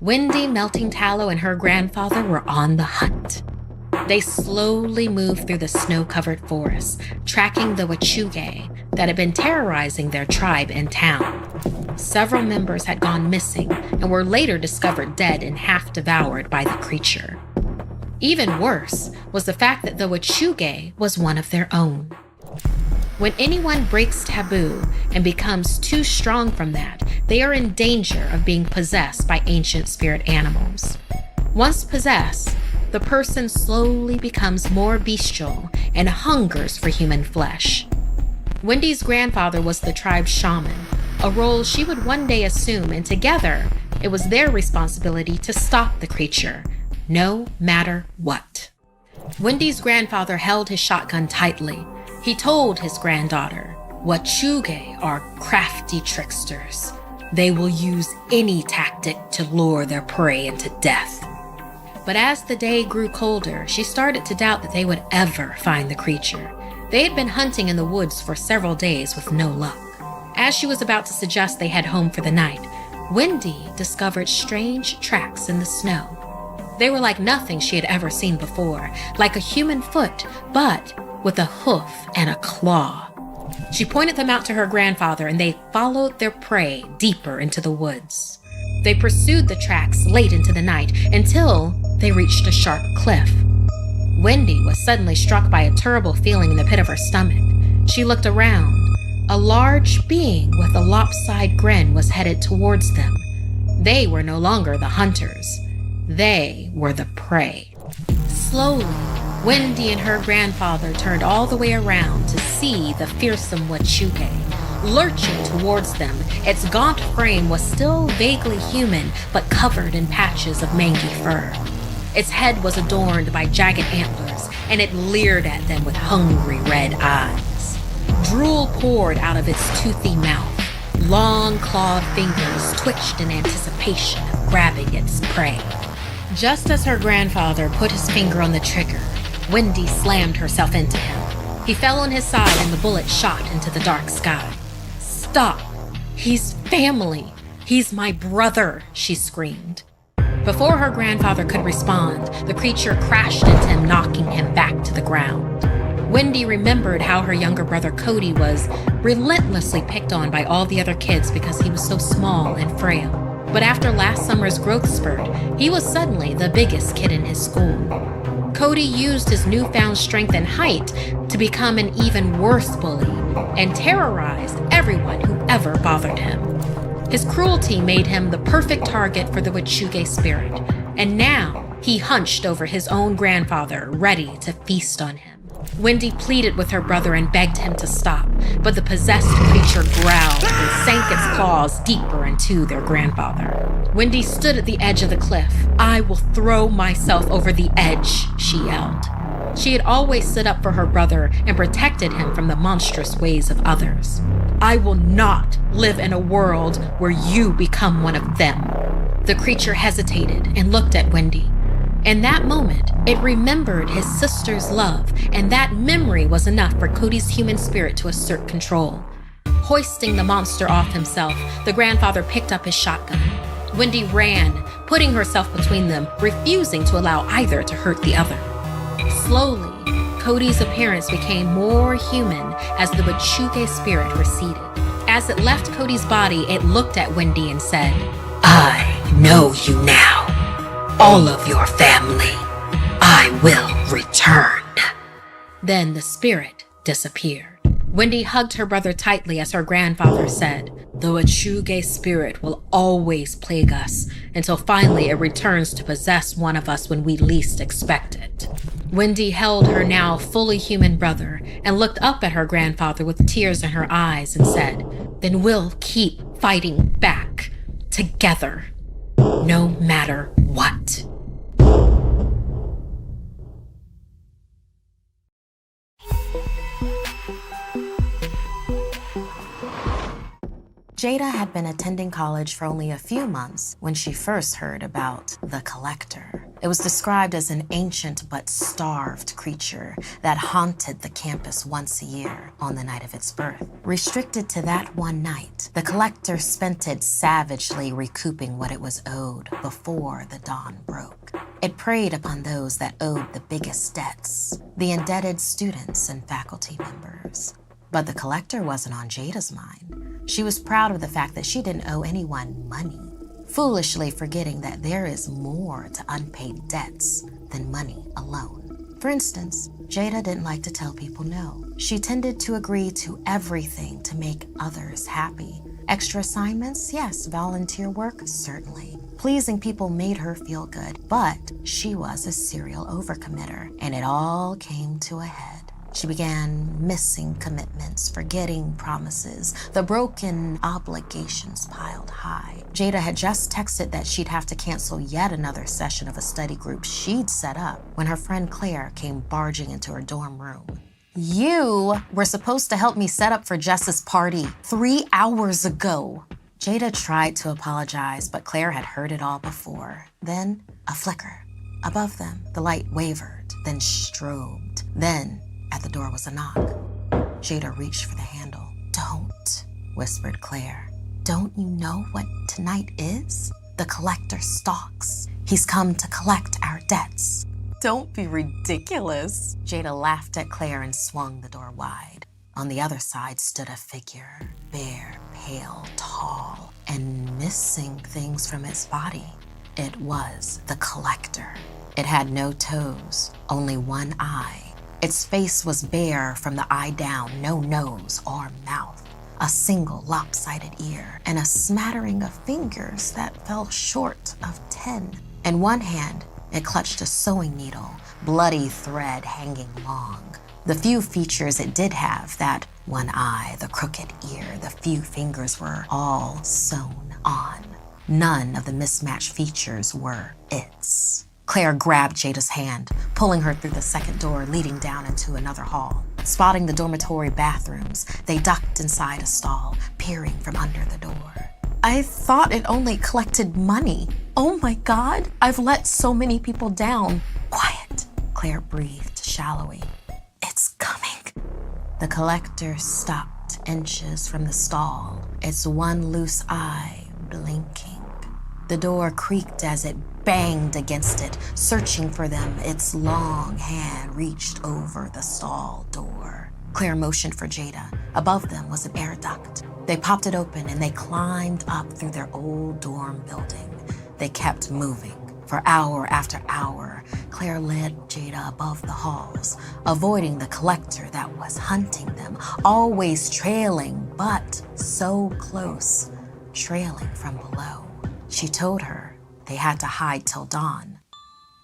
Wendy, Melting Tallow, and her grandfather were on the hunt. They slowly moved through the snow-covered forest, tracking the wechuge that had been terrorizing their tribe in town. Several members had gone missing and were later discovered dead and half devoured by the creature. Even worse was the fact that the wechuge was one of their own. When anyone breaks taboo and becomes too strong from that, they are in danger of being possessed by ancient spirit animals. Once possessed, the person slowly becomes more bestial and hungers for human flesh. Wendy's grandfather was the tribe's shaman, a role she would one day assume, and together, it was their responsibility to stop the creature, no matter what. Wendy's grandfather held his shotgun tightly. He told his granddaughter, "Wechuge are crafty tricksters. They will use any tactic to lure their prey into death." But as the day grew colder, she started to doubt that they would ever find the creature. They had been hunting in the woods for several days with no luck. As she was about to suggest they head home for the night, Wendy discovered strange tracks in the snow. They were like nothing she had ever seen before, like a human foot, but with a hoof and a claw. She pointed them out to her grandfather, and they followed their prey deeper into the woods. They pursued the tracks late into the night until they reached a sharp cliff. Wendy was suddenly struck by a terrible feeling in the pit of her stomach. She looked around. A large being with a lopsided grin was headed towards them. They were no longer the hunters. They were the prey. Slowly, Wendy and her grandfather turned all the way around to see the fearsome wechuge. Lurching towards them, its gaunt frame was still vaguely human, but covered in patches of mangy fur. Its head was adorned by jagged antlers, and it leered at them with hungry red eyes. Drool poured out of its toothy mouth. Long clawed fingers twitched in anticipation of grabbing its prey. Just as her grandfather put his finger on the trigger, Wendy slammed herself into him. He fell on his side and the bullet shot into the dark sky. "Stop! He's family! He's my brother!" she screamed. Before her grandfather could respond, the creature crashed into him, knocking him back to the ground. Wendy remembered how her younger brother Cody was relentlessly picked on by all the other kids because he was so small and frail. But after last summer's growth spurt, he was suddenly the biggest kid in his school. Cody used his newfound strength and height to become an even worse bully and terrorized everyone who ever bothered him. His cruelty made him the perfect target for the wechuge spirit, and now he hunched over his own grandfather, ready to feast on him. Wendy pleaded with her brother and begged him to stop, but the possessed creature growled and sank its claws deeper into their grandfather. Wendy stood at the edge of the cliff. "I will throw myself over the edge," she yelled. She had always stood up for her brother and protected him from the monstrous ways of others. "I will not live in a world where you become one of them." The creature hesitated and looked at Wendy. In that moment, it remembered his sister's love, and that memory was enough for Cody's human spirit to assert control. Hoisting the monster off himself, the grandfather picked up his shotgun. Wendy ran, putting herself between them, refusing to allow either to hurt the other. Slowly, Cody's appearance became more human as the wechuge spirit receded. As it left Cody's body, it looked at Wendy and said, "I know you now. All of your family. I will return." Then the spirit disappeared. Wendy hugged her brother tightly as her grandfather said, "The wechuge spirit will always plague us until finally it returns to possess one of us when we least expect it." Wendy held her now fully human brother and looked up at her grandfather with tears in her eyes and said, "Then we'll keep fighting back together, no matter what." Jada had been attending college for only a few months when she first heard about the Collector. It was described as an ancient but starved creature that haunted the campus once a year on the night of its birth. Restricted to that one night, the Collector spent it savagely recouping what it was owed before the dawn broke. It preyed upon those that owed the biggest debts, the indebted students and faculty members. But the Collector wasn't on Jada's mind. She was proud of the fact that she didn't owe anyone money, foolishly forgetting that there is more to unpaid debts than money alone. For instance, Jada didn't like to tell people no. She tended to agree to everything to make others happy. Extra assignments? Yes. Volunteer work? Certainly. Pleasing people made her feel good, but she was a serial overcommitter, and it all came to a head. She began missing commitments, forgetting promises. The broken obligations piled high. Jada had just texted that she'd have to cancel yet another session of a study group she'd set up when her friend Claire came barging into her dorm room. "You were supposed to help me set up for Jess's party 3 hours ago." Jada tried to apologize, but Claire had heard it all before. Then a flicker. Above them, the light wavered, then strobed. Then at the door was a knock. Jada reached for the handle. "Don't," whispered Claire. "Don't you know what tonight is? The Collector stalks. He's come to collect our debts." "Don't be ridiculous." Jada laughed at Claire and swung the door wide. On the other side stood a figure, bare, pale, tall, and missing things from its body. It was the Collector. It had no toes, only one eye. Its face was bare from the eye down, no nose or mouth, a single lopsided ear, and a smattering of fingers that fell short of 10. In one hand, it clutched a sewing needle, bloody thread hanging long. The few features it did have, that one eye, the crooked ear, the few fingers, were all sewn on. None of the mismatched features were its. Claire grabbed Jada's hand, pulling her through the second door leading down into another hall. Spotting the dormitory bathrooms, they ducked inside a stall, peering from under the door. "I thought it only collected money. Oh my God, I've let so many people down." "Quiet," Claire breathed shallowly. "It's coming." The Collector stopped inches from the stall, its one loose eye blinking. The door creaked as it banged against it, searching for them. Its long hand reached over the stall door. Claire motioned for Jada. Above them was an air duct. They popped it open and they climbed up through their old dorm building. They kept moving. For hour after hour, Claire led Jada above the halls, avoiding the Collector that was hunting them, always trailing, but so close. trailing from below. She told her they had to hide till dawn.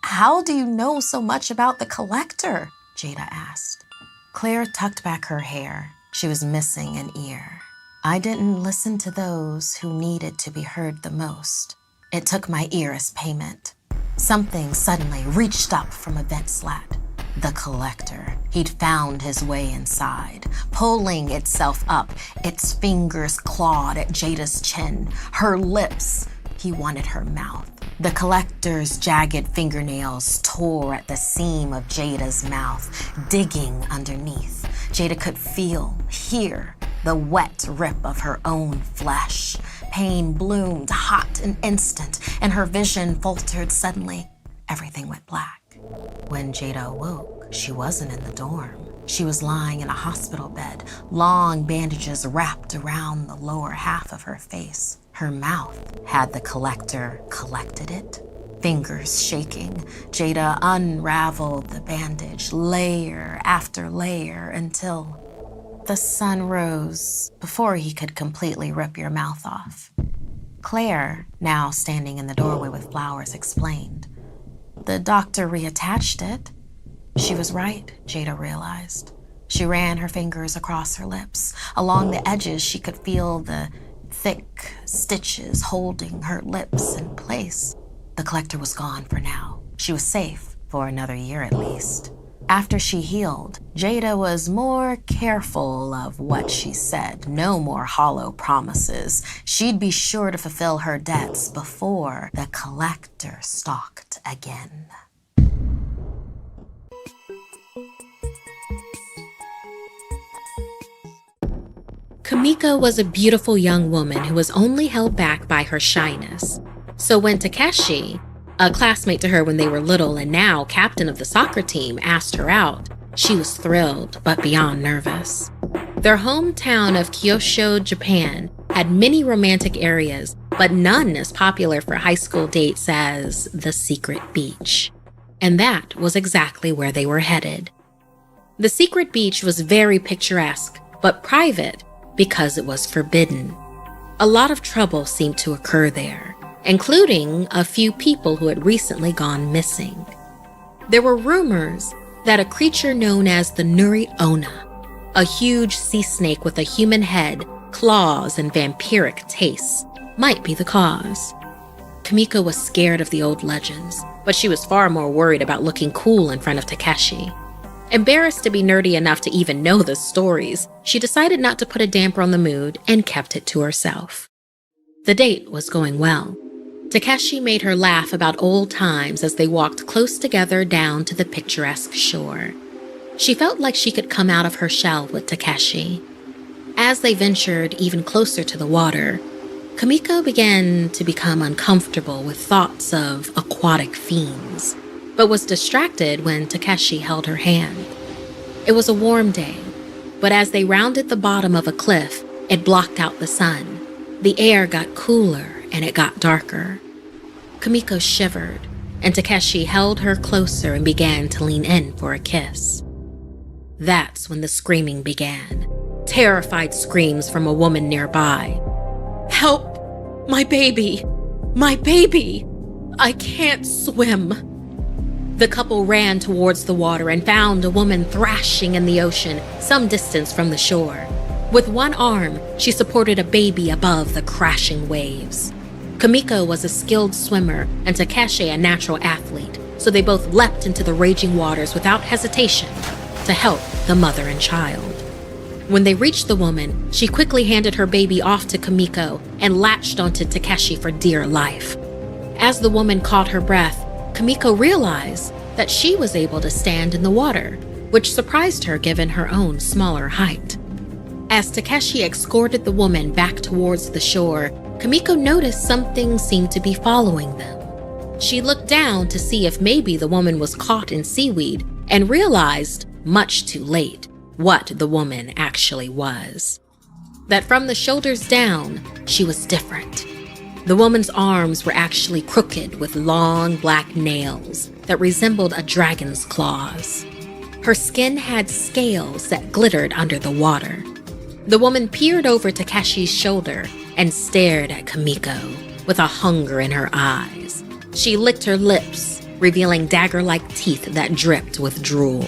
"How do you know so much about the collector?" Jada asked. Claire tucked back her hair. She was missing an ear. "I didn't listen to those who needed to be heard the most. It took my ear as payment." Something suddenly reached up from a vent slat. The collector. He'd found his way inside, pulling itself up. Its fingers clawed at Jada's chin, her lips. He wanted her mouth. The collector's jagged fingernails tore at the seam of Jada's mouth, digging underneath. Jada could feel, hear, the wet rip of her own flesh. Pain bloomed hot and instant, and her vision faltered suddenly. Everything went black. When Jada awoke, she wasn't in the dorm. She was lying in a hospital bed, long bandages wrapped around the lower half of her face. Her mouth. Had the collector collected it? Fingers shaking, Jada unraveled the bandage layer after layer until the sun rose before he could completely rip your mouth off. Claire, now standing in the doorway with flowers, explained. The doctor reattached it. She was right, Jada realized. She ran her fingers across her lips. Along the edges, she could feel the thick stitches holding her lips in place. The collector was gone for now. She was safe for another year at least. After she healed, Jada was more careful of what she said. No more hollow promises. She'd be sure to fulfill her debts before the collector stalked again. Kamiko was a beautiful young woman who was only held back by her shyness. So when Takeshi, a classmate to her when they were little and now captain of the soccer team, asked her out, she was thrilled but beyond nervous. Their hometown of Kyushu, Japan, had many romantic areas, but none as popular for high school dates as the secret beach. And that was exactly where they were headed. The secret beach was very picturesque, but private because it was forbidden. A lot of trouble seemed to occur there, including a few people who had recently gone missing. There were rumors that a creature known as the Nuri Onna, a huge sea snake with a human head, claws, and vampiric tastes, might be the cause. Kamiko was scared of the old legends, but she was far more worried about looking cool in front of Takeshi. Embarrassed to be nerdy enough to even know the stories, she decided not to put a damper on the mood and kept it to herself. The date was going well. Takeshi made her laugh about old times as they walked close together down to the picturesque shore. She felt like she could come out of her shell with Takeshi. As they ventured even closer to the water, Kamiko began to become uncomfortable with thoughts of aquatic fiends, but was distracted when Takeshi held her hand. It was a warm day, but as they rounded the bottom of a cliff, it blocked out the sun. The air got cooler and it got darker. Kamiko shivered, and Takeshi held her closer and began to lean in for a kiss. That's when the screaming began. Terrified screams from a woman nearby. "Help! My baby! My baby! I can't swim!" The couple ran towards the water and found a woman thrashing in the ocean some distance from the shore. With one arm, she supported a baby above the crashing waves. Kamiko was a skilled swimmer and Takeshi a natural athlete, so they both leapt into the raging waters without hesitation to help the mother and child. When they reached the woman, she quickly handed her baby off to Kamiko and latched onto Takeshi for dear life. As the woman caught her breath, Kamiko realized that she was able to stand in the water, which surprised her given her own smaller height. As Takeshi escorted the woman back towards the shore, Kamiko noticed something seemed to be following them. She looked down to see if maybe the woman was caught in seaweed and realized, much too late, what the woman actually was. That from the shoulders down, she was different. The woman's arms were actually crooked with long black nails that resembled a dragon's claws. Her skin had scales that glittered under the water. The woman peered over Takeshi's shoulder and stared at Kamiko with a hunger in her eyes. She licked her lips, revealing dagger-like teeth that dripped with drool.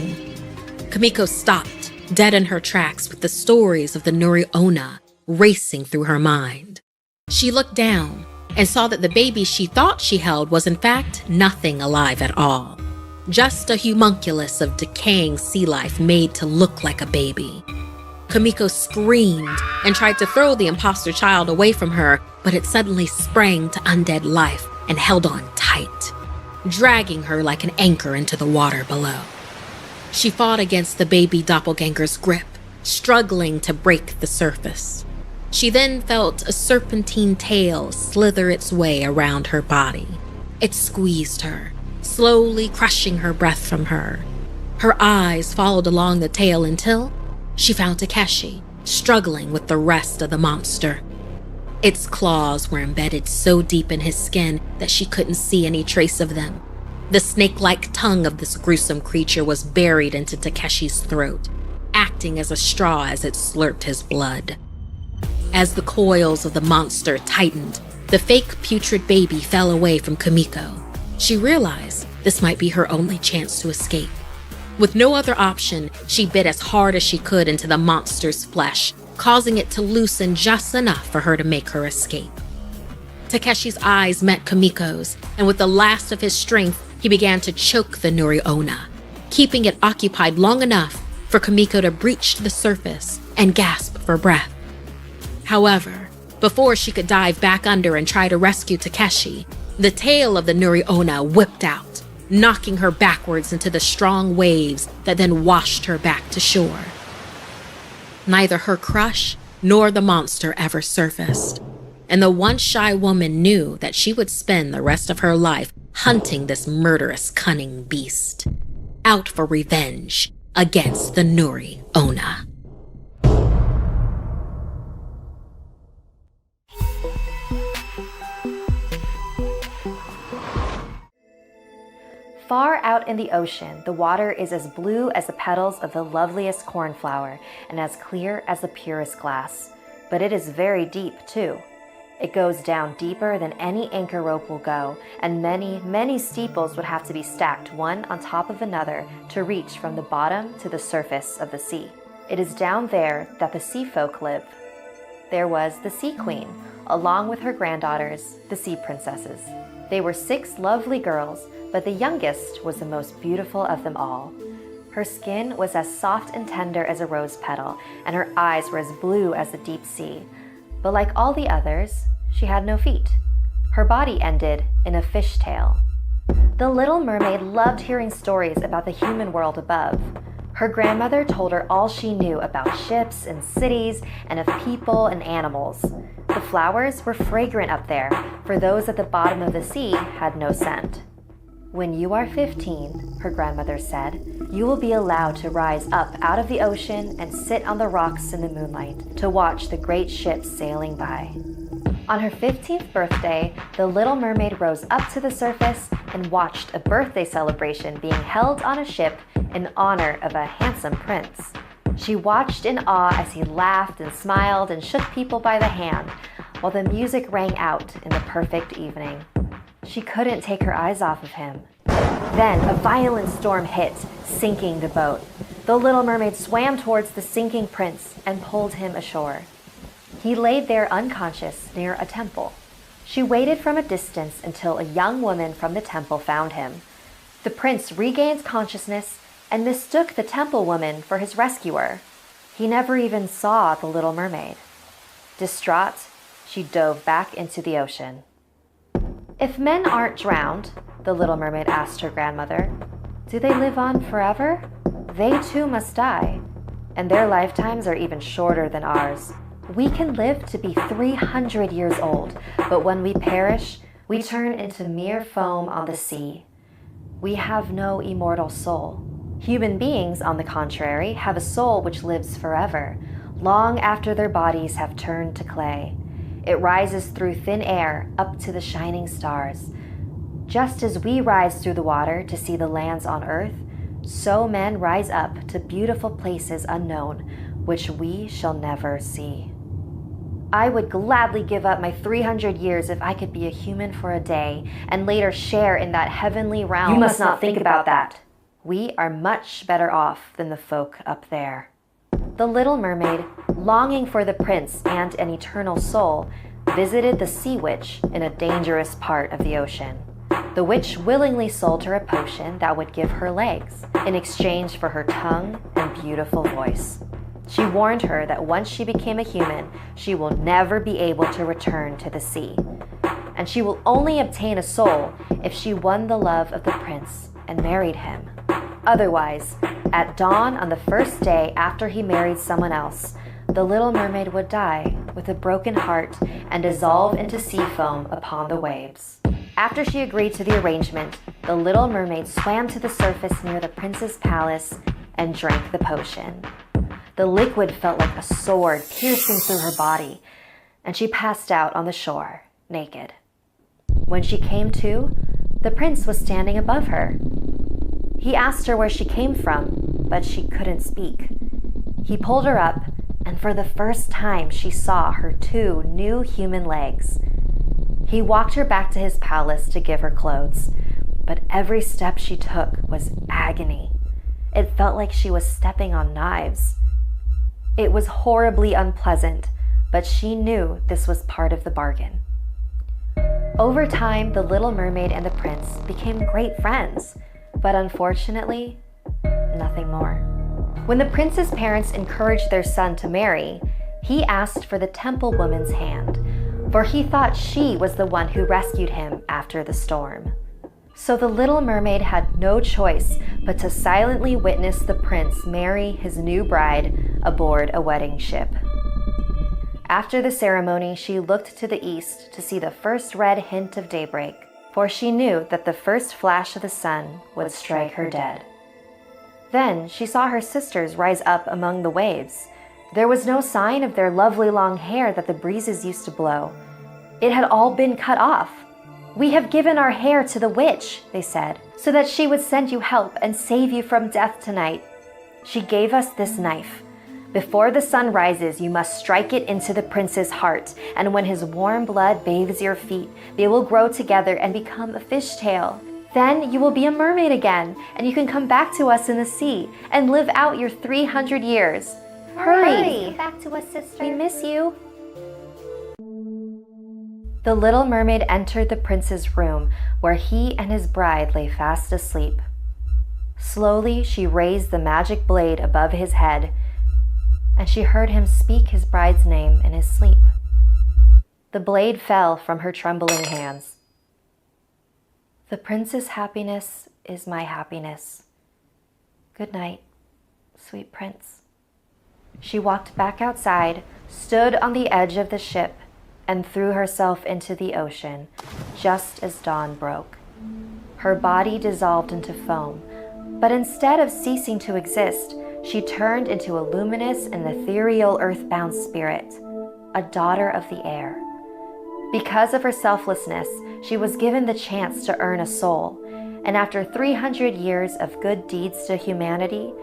Kamiko stopped, dead in her tracks with the stories of the Nuri Onna racing through her mind. She looked down and saw that the baby she thought she held was in fact nothing alive at all. Just a homunculus of decaying sea life made to look like a baby. Kamiko screamed and tried to throw the imposter child away from her, but it suddenly sprang to undead life and held on tight, dragging her like an anchor into the water below. She fought against the baby doppelganger's grip, struggling to break the surface. She then felt a serpentine tail slither its way around her body. It squeezed her, slowly crushing her breath from her. Her eyes followed along the tail until she found Takeshi, struggling with the rest of the monster. Its claws were embedded so deep in his skin that she couldn't see any trace of them. The snake-like tongue of this gruesome creature was buried into Takeshi's throat, acting as a straw as it slurped his blood. As the coils of the monster tightened, the fake putrid baby fell away from Kamiko. She realized this might be her only chance to escape. With no other option, she bit as hard as she could into the monster's flesh, causing it to loosen just enough for her to make her escape. Takeshi's eyes met Kamiko's, and with the last of his strength, he began to choke the Nuri Onna, keeping it occupied long enough for Kamiko to breach the surface and gasp for breath. However, before she could dive back under and try to rescue Takeshi, the tail of the Nuri Onna whipped out, knocking her backwards into the strong waves that then washed her back to shore. Neither her crush nor the monster ever surfaced, and the once shy woman knew that she would spend the rest of her life hunting this murderous, cunning beast, out for revenge against the Nuri Onna. Far out in the ocean, the water is as blue as the petals of the loveliest cornflower and as clear as the purest glass. But it is very deep, too. It goes down deeper than any anchor rope will go, and many, many steeples would have to be stacked one on top of another to reach from the bottom to the surface of the sea. It is down there that the sea folk live. There was the Sea Queen, along with her granddaughters, the Sea Princesses. They were 6 lovely girls, but the youngest was the most beautiful of them all. Her skin was as soft and tender as a rose petal, and her eyes were as blue as the deep sea. But like all the others, she had no feet. Her body ended in a fishtail. The little mermaid loved hearing stories about the human world above. Her grandmother told her all she knew about ships and cities and of people and animals. The flowers were fragrant up there, for those at the bottom of the sea had no scent. When you are 15, her grandmother said, you will be allowed to rise up out of the ocean and sit on the rocks in the moonlight to watch the great ships sailing by. On her 15th birthday, the little mermaid rose up to the surface and watched a birthday celebration being held on a ship in honor of a handsome prince. She watched in awe as he laughed and smiled and shook people by the hand, while the music rang out in the perfect evening. She couldn't take her eyes off of him. Then a violent storm hit, sinking the boat. The little mermaid swam towards the sinking prince and pulled him ashore. He lay there unconscious near a temple. She waited from a distance until a young woman from the temple found him. The prince regained consciousness and mistook the temple woman for his rescuer. He never even saw the little mermaid. Distraught, she dove back into the ocean. If men aren't drowned, the little mermaid asked her grandmother, do they live on forever? They too must die, and their lifetimes are even shorter than ours. We can live to be 300 years old, but when we perish, we turn into mere foam on the sea. We have no immortal soul. Human beings, on the contrary, have a soul which lives forever, long after their bodies have turned to clay. It rises through thin air up to the shining stars. Just as we rise through the water to see the lands on earth, so men rise up to beautiful places unknown, which we shall never see. I would gladly give up my 300 years if I could be a human for a day and later share in that heavenly realm. You must not think about that. We are much better off than the folk up there. The little mermaid, longing for the prince and an eternal soul, visited the sea witch in a dangerous part of the ocean. The witch willingly sold her a potion that would give her legs in exchange for her tongue and beautiful voice. She warned her that once she became a human, she will never be able to return to the sea. And she will only obtain a soul if she won the love of the prince and married him. Otherwise, at dawn on the first day after he married someone else, the little mermaid would die with a broken heart and dissolve into sea foam upon the waves. After she agreed to the arrangement, the little mermaid swam to the surface near the prince's palace and drank the potion. The liquid felt like a sword piercing through her body, and she passed out on the shore, naked. When she came to, the prince was standing above her. He asked her where she came from, but she couldn't speak. He pulled her up, and for the first time she saw her 2 new human legs. He walked her back to his palace to give her clothes, but every step she took was agony. It felt like she was stepping on knives. It was horribly unpleasant, but she knew this was part of the bargain. Over time, the little mermaid and the prince became great friends, but unfortunately, nothing more. When the prince's parents encouraged their son to marry, he asked for the temple woman's hand, for he thought she was the one who rescued him after the storm. So the little mermaid had no choice but to silently witness the prince marry his new bride aboard a wedding ship. After the ceremony, she looked to the east to see the first red hint of daybreak, for she knew that the first flash of the sun would strike her dead. Then she saw her sisters rise up among the waves. There was no sign of their lovely long hair that the breezes used to blow. It had all been cut off. "We have given our hair to the witch," they said, "so that she would send you help and save you from death tonight. She gave us this knife. Before the sun rises, you must strike it into the prince's heart, and when his warm blood bathes your feet, they will grow together and become a fishtail. Then you will be a mermaid again, and you can come back to us in the sea and live out your 300 years. Hurry! Get back to us, sister. We miss you." The little mermaid entered the prince's room, where he and his bride lay fast asleep. Slowly, she raised the magic blade above his head, and she heard him speak his bride's name in his sleep. The blade fell from her trembling hands. "The prince's happiness is my happiness. Good night, sweet prince." She walked back outside, stood on the edge of the ship, and threw herself into the ocean, just as dawn broke. Her body dissolved into foam, but instead of ceasing to exist, she turned into a luminous and ethereal earthbound spirit, a daughter of the air. Because of her selflessness, she was given the chance to earn a soul, and after 300 years of good deeds to humanity,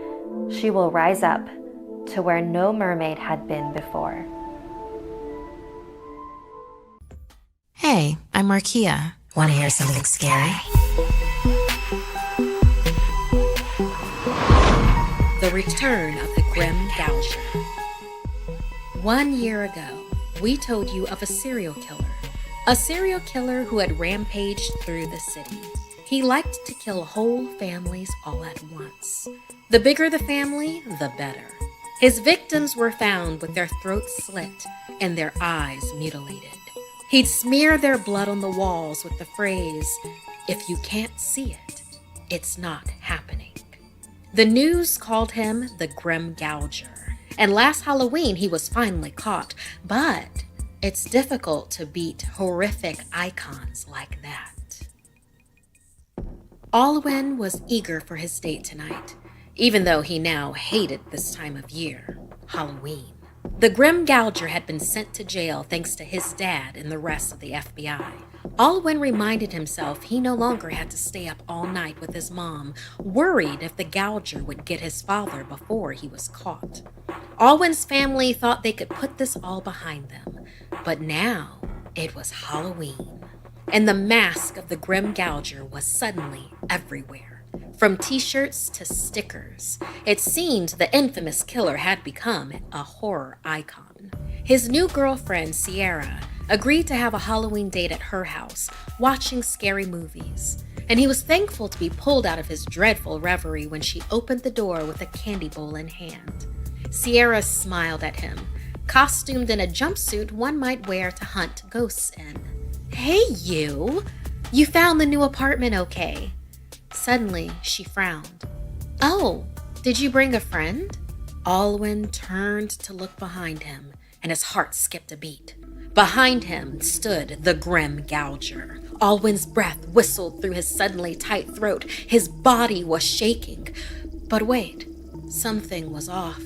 she will rise up to where no mermaid had been before. Hey, I'm Markia. Want to hear something scary? The Return of the Grim Gouger. 1 year ago, we told you of a serial killer who had rampaged through the city. He liked to kill whole families all at once. The bigger the family, the better. His victims were found with their throats slit and their eyes mutilated. He'd smear their blood on the walls with the phrase, "If you can't see it, it's not happening." The news called him the Grim Gouger, and last Halloween he was finally caught, but it's difficult to beat horrific icons like that. Alwyn was eager for his date tonight, even though he now hated this time of year, Halloween. The Grim Gouger had been sent to jail thanks to his dad and the rest of the FBI. Alwyn reminded himself he no longer had to stay up all night with his mom, worried if the Gouger would get his father before he was caught. Alwyn's family thought they could put this all behind them, but now it was Halloween, and the mask of the Grim Gouger was suddenly everywhere. From t-shirts to stickers, it seemed the infamous killer had become a horror icon. His new girlfriend, Sierra, agreed to have a Halloween date at her house, watching scary movies. And he was thankful to be pulled out of his dreadful reverie when she opened the door with a candy bowl in hand. Sierra smiled at him, costumed in a jumpsuit one might wear to hunt ghosts in. "Hey, you! You found the new apartment okay?" Suddenly, she frowned. "Oh, did you bring a friend?" Alwyn turned to look behind him, and his heart skipped a beat. Behind him stood the Grim Gouger. Alwyn's breath whistled through his suddenly tight throat. His body was shaking. But wait, something was off.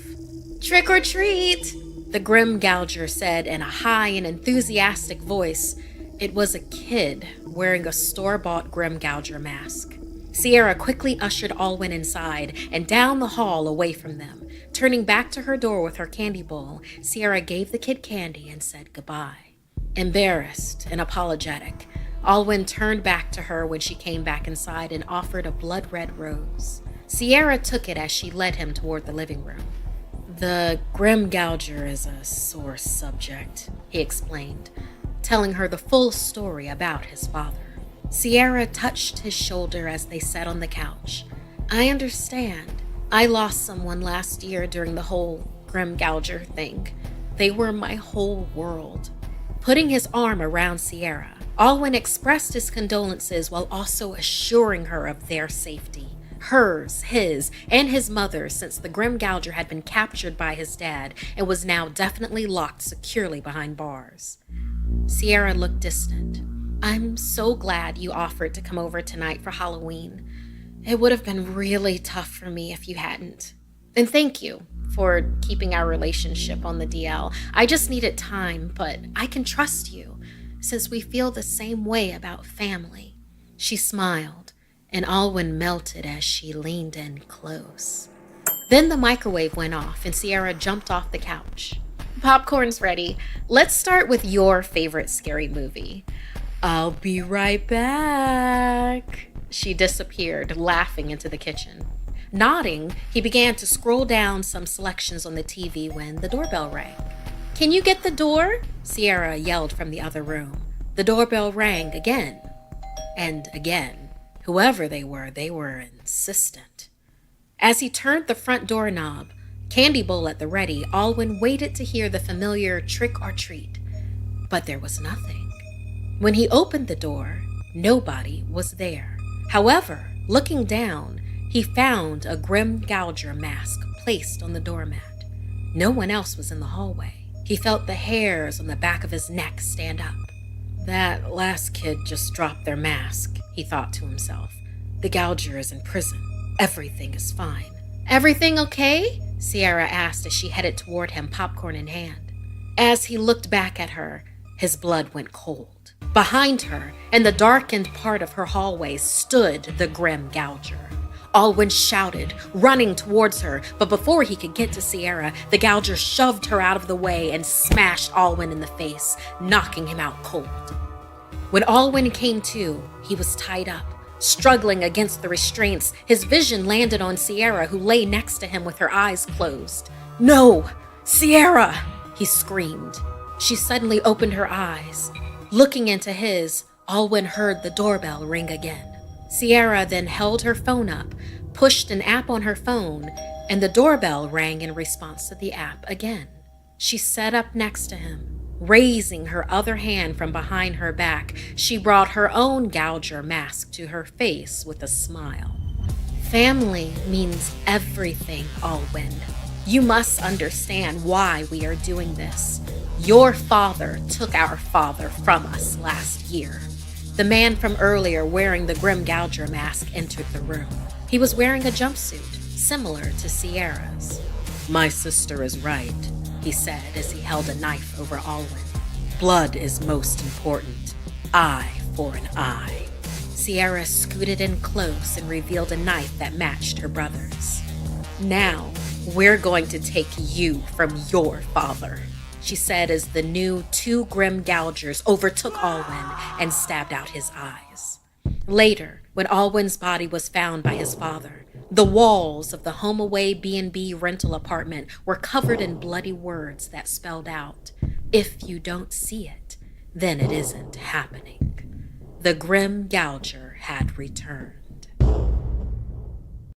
"Trick or treat!" the Grim Gouger said in a high and enthusiastic voice. It was a kid wearing a store-bought Grim Gouger mask. Sierra quickly ushered Alwyn inside and down the hall away from them. Turning back to her door with her candy bowl, Sierra gave the kid candy and said goodbye. Embarrassed and apologetic, Alwyn turned back to her when she came back inside and offered a blood-red rose. Sierra took it as she led him toward the living room. "The Grim Gouger is a sore subject," he explained, telling her the full story about his father. Sierra touched his shoulder as they sat on the couch. "I understand. I lost someone last year during the whole Grim Gouger thing. They were my whole world." Putting his arm around Sierra, Alwyn expressed his condolences while also assuring her of their safety. Hers, his, and his mother's, since the Grim Gouger had been captured by his dad and was now definitely locked securely behind bars. Sierra looked distant. "I'm so glad you offered to come over tonight for Halloween. It would have been really tough for me if you hadn't. And thank you for keeping our relationship on the DL. I just needed time, but I can trust you since we feel the same way about family." She smiled, and Alwyn melted as she leaned in close. Then the microwave went off and Sierra jumped off the couch. "Popcorn's ready. Let's start with your favorite scary movie." "I'll be right back." She disappeared, laughing into the kitchen. Nodding, he began to scroll down some selections on the TV when the doorbell rang. "Can you get the door?" Sierra yelled from the other room. The doorbell rang again and again. Whoever they were insistent. As he turned the front doorknob, candy bowl at the ready, Alwyn waited to hear the familiar trick or treat. But there was nothing. When he opened the door, nobody was there. However, looking down, he found a Grim Gouger mask placed on the doormat. No one else was in the hallway. He felt the hairs on the back of his neck stand up. "That last kid just dropped their mask," he thought to himself. "The Gouger is in prison. Everything is fine." "Everything okay?" Sierra asked as she headed toward him, popcorn in hand. As he looked back at her, his blood went cold. Behind her, in the darkened part of her hallway, stood the Grim Gouger. Alwyn shouted, running towards her, but before he could get to Sierra, the Gouger shoved her out of the way and smashed Alwyn in the face, knocking him out cold. When Alwyn came to, he was tied up. Struggling against the restraints, his vision landed on Sierra, who lay next to him with her eyes closed. "No! Sierra!" he screamed. She suddenly opened her eyes. Looking into his, Alwyn heard the doorbell ring again. Sierra then held her phone up, pushed an app on her phone, and the doorbell rang in response to the app again. She sat up next to him. Raising her other hand from behind her back, she brought her own Gouger mask to her face with a smile. "Family means everything, Alwyn. You must understand why we are doing this. Your father took our father from us last year." The man from earlier wearing the Grim Gouger mask entered the room. He was wearing a jumpsuit, similar to Sierra's. "My sister is right. he said as he held a knife over Alwyn. Blood is most important. Eye for an eye. Sierra scooted in close and revealed a knife that matched her brother's. Now, we're going to take you from your father, she said as the new 2 grim gougers overtook Alwyn and stabbed out his eyes. Later, when Alwyn's body was found by his father, the walls of the HomeAway B&B rental apartment were covered in bloody words that spelled out, "If you don't see it, then it isn't happening." The grim gouger had returned.